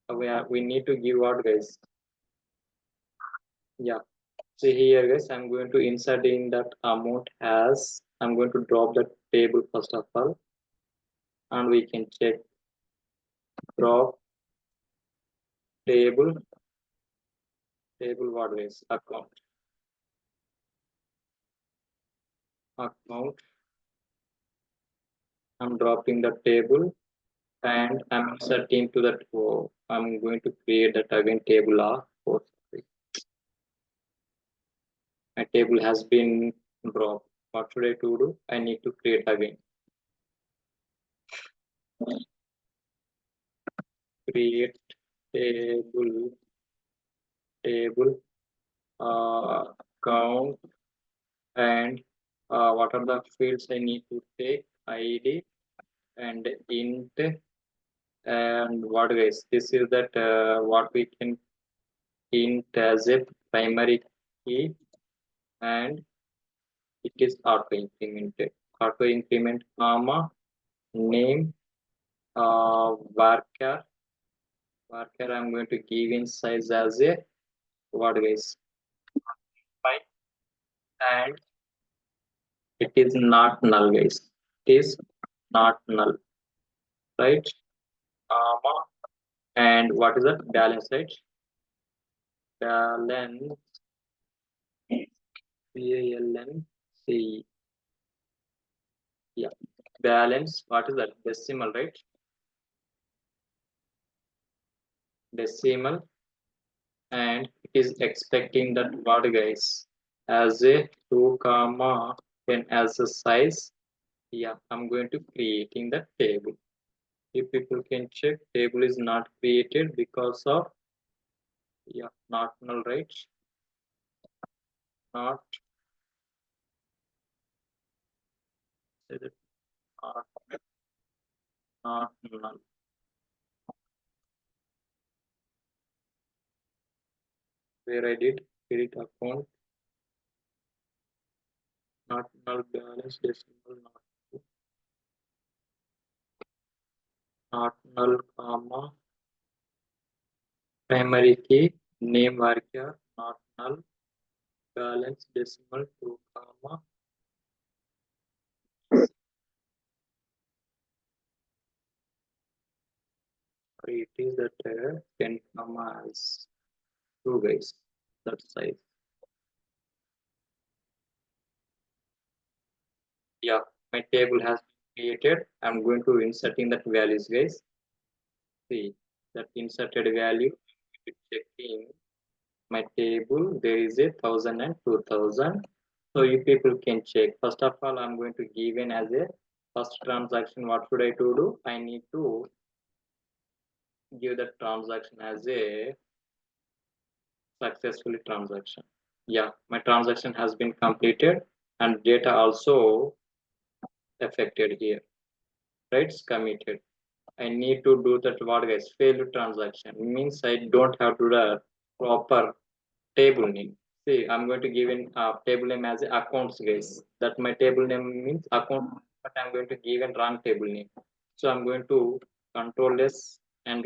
We need to give out, guys. Yeah. See here, guys, I'm going to insert in that amount as I'm going to drop the table first of all, and we can check drop table what is account. I'm dropping the table and I'm inserting to that. Oh, I'm going to create that again table. Oh, my table has been dropped. What should I do? I need to create again. Create table count, and what are the fields I need to take? ID and int, and what, guys, this is that what we can int as a primary key, and it is auto increment comma name, varchar. I'm going to give in size as a what, guys, 5, and it is not null, guys. It is not null, right? Comma, and what is that? Balance, right? Balance, balance, yeah. Balance, what is that? Decimal, right? Decimal, and it is expecting that what, guys, as a 2 comma, then as a size. Yeah, I'm going to creating the table. If people can check, table is not created because of, yeah, not null, right? Not, not, not null. Where I did create account, not null, balance, decimal, not null, comma, primary key, name varchar, not null, balance, decimal, 2 comma. It is that 10 commas, 2, guys, that size. Yeah, my table has been created. I'm going to inserting that values, guys. See that inserted value, checking my table, there is a 1000 and 2000. So you people can check. First of all, I'm going to give in as a first transaction. What should I do? I need to give the transaction as a successfully transaction. Yeah, my transaction has been completed and data also affected here, right? It's committed. I need to do that what, guys, failed transaction means I don't have to the proper table name. See, I'm going to give in table name as accounts, guys. That my table name means account, but I'm going to give in wrong table name. So I'm going to control this, and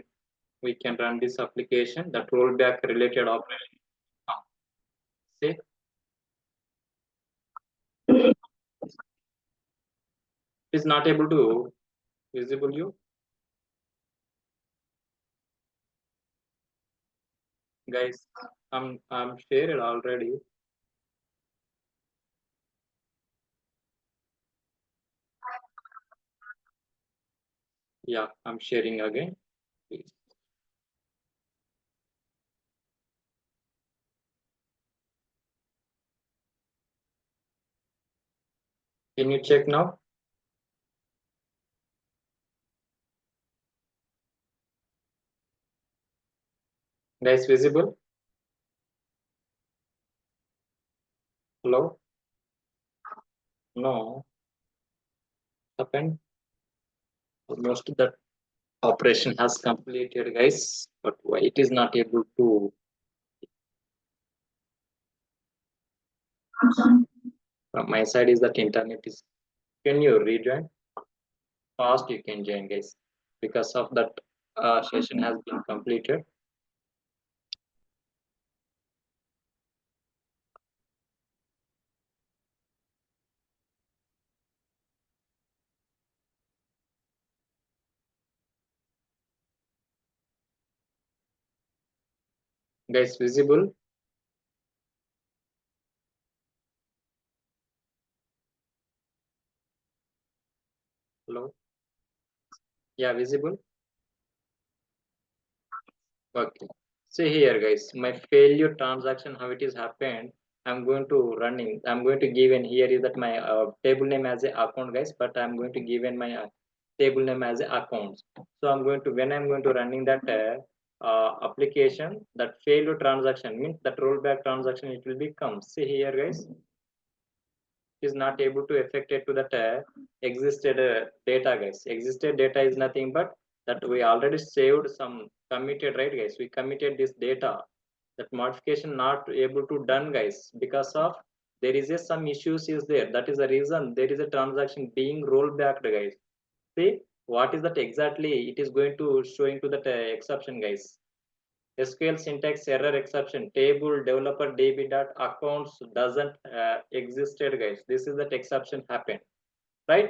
we can run this application that rollback related operation. See, it is not able to visible you, guys. I'm shared already. Yeah, I'm sharing again. Please. Can you check now? Guys, visible? Hello? No. Happened? Almost that operation has completed, guys. But why it is not able to? From my side is that internet is. Can you rejoin? Fast you can join, guys. Because of that session has been completed. Guys, visible? Hello? Yeah, visible? Okay. See here, guys. My failure transaction, how it is happened. I'm going to running. I'm going to give in here is that my table name as a account, guys. But I'm going to give in my table name as a accounts. So I'm going to when I'm going to running that application, that failure transaction means that rollback transaction it will become. See here, guys. Is not able to affect it to that existed data, guys. Existed data is nothing but that we already saved some committed, right, guys? We committed this data, that modification not able to done, guys, because of there is a some issues is there. That is the reason there is a transaction being rolled back, guys. See what is that exactly it is going to showing to that exception, guys. SQL syntax error exception table developer db dot accounts doesn't existed, guys. This is that exception happened, right?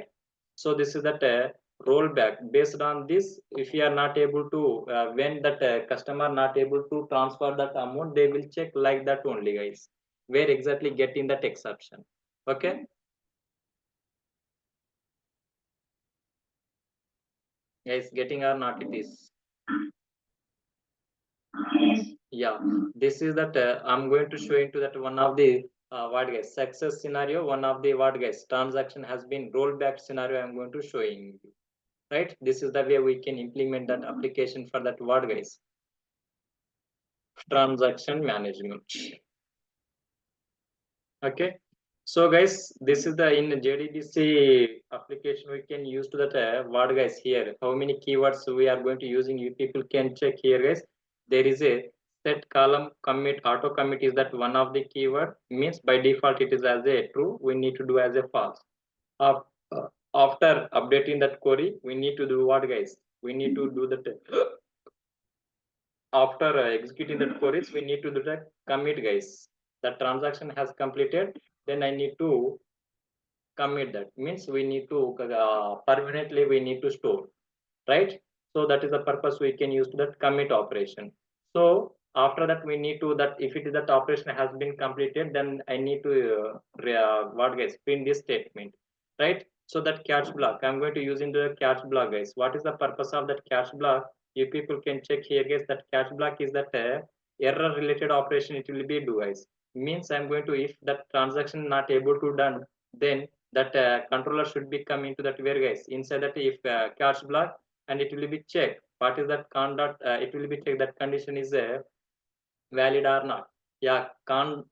So this is that rollback. Based on this, if you are not able to when that customer not able to transfer that amount, they will check like that only, guys, where exactly getting that exception. Okay, guys, getting or not it is. Yeah, this is that I'm going to show into that one of the what guys success scenario. One of the what guys transaction has been rolled back scenario. I'm going to showing you, right. This is the way we can implement that application for that what guys transaction management. Okay. So guys, this is the in JDBC application we can use to that what guys here. How many keywords we are going to using? You people can check here, guys. There is a set column commit auto commit is that one of the keyword means by default it is as a true. We need to do as a false. Af- After updating that query, we need to do what, guys? We need to do that after executing that queries. We need to do the commit, guys. The transaction has completed. Then I need to commit. That means we need to permanently we need to store, right? So that is the purpose we can use that commit operation. So after that we need to that if it is that operation has been completed, then I need to what guys print this statement, right? So that catch block I'm going to use into the catch block, guys. What is the purpose of that catch block? You people can check here, guys. That catch block is that error related operation it will be do, guys. Means I'm going to if that transaction not able to done, then that controller should be coming to that where, guys, inside that if catch block, and it will be checked what is that conduct. It will be checked that condition is valid or not. Yeah, con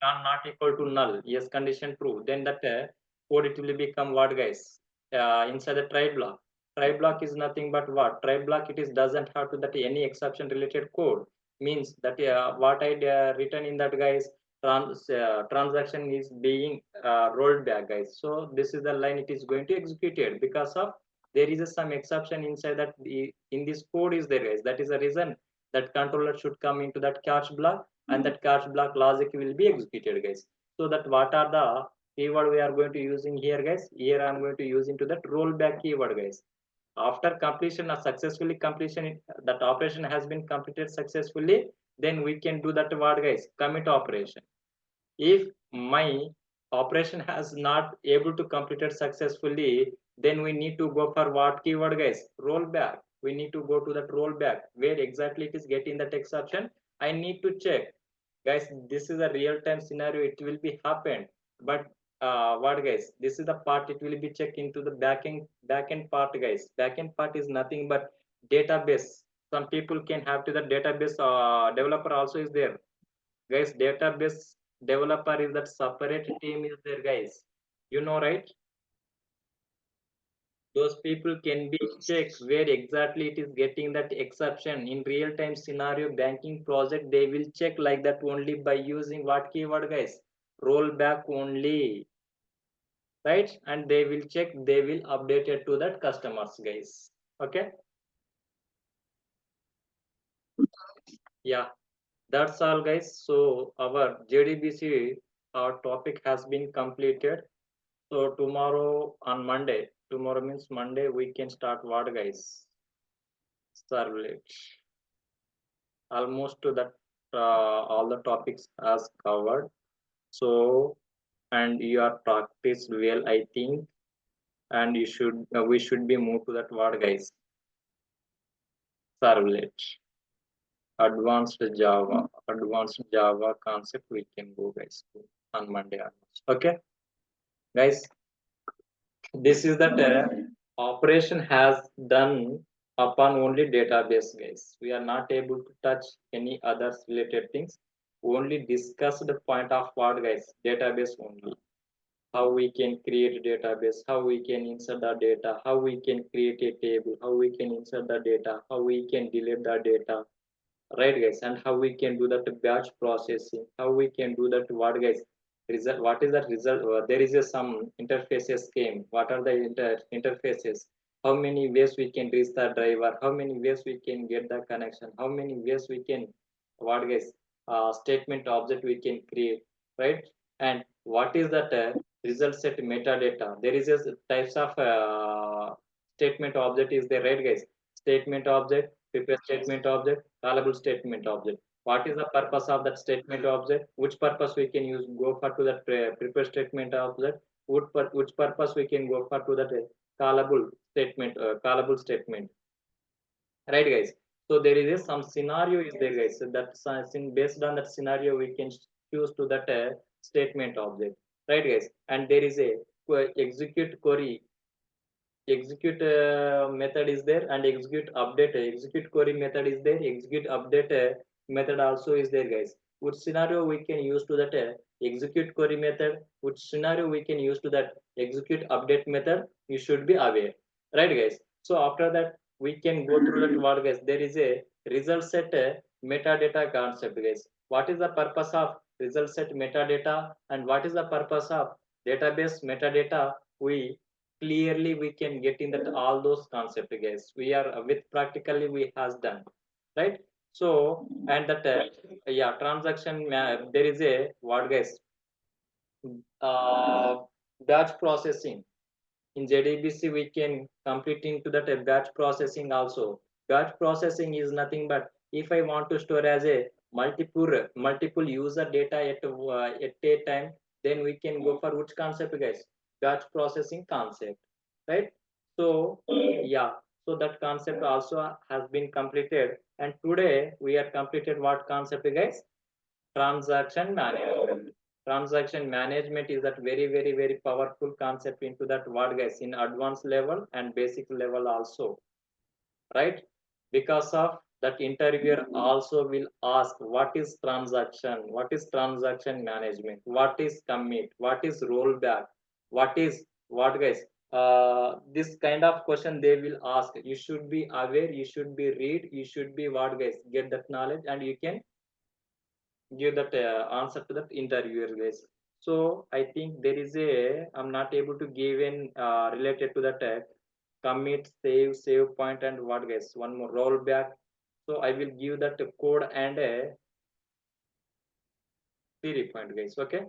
not equal to null, yes, condition true, then that code it will become what, guys, inside the try block. Try block is nothing but what try block it is doesn't have to that any exception related code. Means that what I written in that, guys, transaction is being rolled back, guys. So this is the line it is going to execute it because of there is some exception inside that in this code is there, guys. That is the reason that controller should come into that catch block, and that catch block logic will be executed, guys. So that what are the keyword we are going to using here, guys? Here I'm going to use into that rollback keyword, guys. After completion or successfully completion, that operation has been completed successfully, then we can do that what, guys, commit operation. If my operation has not able to complete it successfully, then we need to go for what keyword, guys? Rollback. We need to go to that rollback where exactly it is getting that exception. I need to check, guys. This is a real time scenario, it will be happened, but what guys, this is the part it will be checked into the backend part guys. Backend part is nothing but database. Some people can have to the database developer also is there guys. Database developer is that separate team is there guys, you know, right? Those people can be checked where exactly it is getting that exception in real time scenario banking project. They will check like that only by using what keyword guys, rollback only, right? And they will check, they will update it to that customers guys. Okay, yeah, that's all guys. So our JDBC topic has been completed. So tomorrow on Monday, tomorrow means Monday, we can start what guys, servlet. Almost to that all the topics as covered. So and you are practiced well I think, and you should we should be moved to that word guys, servlet, advanced Java concept we can go guys on Monday onwards. Okay guys, this is that operation has done upon only database guys. We are not able to touch any other related things, only discuss the point of what guys, database only. How we can create a database, how we can insert the data, how we can create a table, how we can insert the data, how we can delete the data, right guys? And how we can do that batch processing, how we can do that what guys, result, what is that result, there is a some interfaces came, what are the interfaces, how many ways we can reach the driver, how many ways we can get the connection, how many ways we can what guys, statement object we can create, right? And what is that result set metadata, there is a types of statement object is there, right guys? Statement object, prepare statement object, callable statement object. What is the purpose of that statement object? Which purpose we can use? Go for to that prepare statement object. Which purpose we can go for to that callable statement, right, guys? So there is some scenario is there, guys. So that based on that scenario, we can choose to that statement object, right, guys? And there is a execute query, execute method is there, and execute update, execute query method is there, execute update method also is there guys. Which scenario we can use to that execute query method, which scenario we can use to that execute update method, you should be aware, right guys? So after that we can go through that word guys. There is a result set metadata concept guys. What is the purpose of result set metadata, and what is the purpose of database metadata? We clearly we can get in that all those concepts guys. We are with practically we has done, right? So and that yeah, transaction there is a what guys, uh batch processing. In JDBC we can complete into that batch processing also. Batch processing is nothing but if I want to store as a multiple user data at a time, then we can go for which concept guys, batch processing concept, right? So yeah, so that concept also has been completed, and today we are completed what concept guys, transaction management. Transaction management is that very powerful concept into that word guys, in advanced level and basic level also, right? Because of that interviewer also will ask what is transaction, what is transaction management, what is commit, what is rollback, what is what guys, this kind of question they will ask. You should be aware, you should be read, you should be what guys, get that knowledge, and you can give that answer to that interviewer guys. So I think there is a, I'm not able to give in related to that commit, save point, and what guys, one more rollback. So I will give that code and a theory point guys. Okay,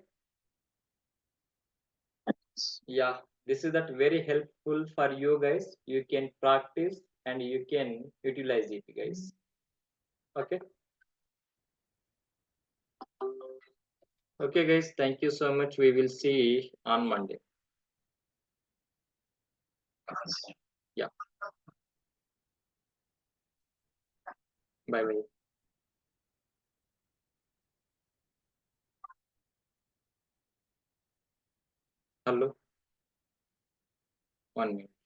yeah, this is that very helpful for you guys. You can practice and you can utilize it guys. Okay, okay guys, thank you so much. We will see on Monday. Yeah, bye bye. Hello, 1 minute.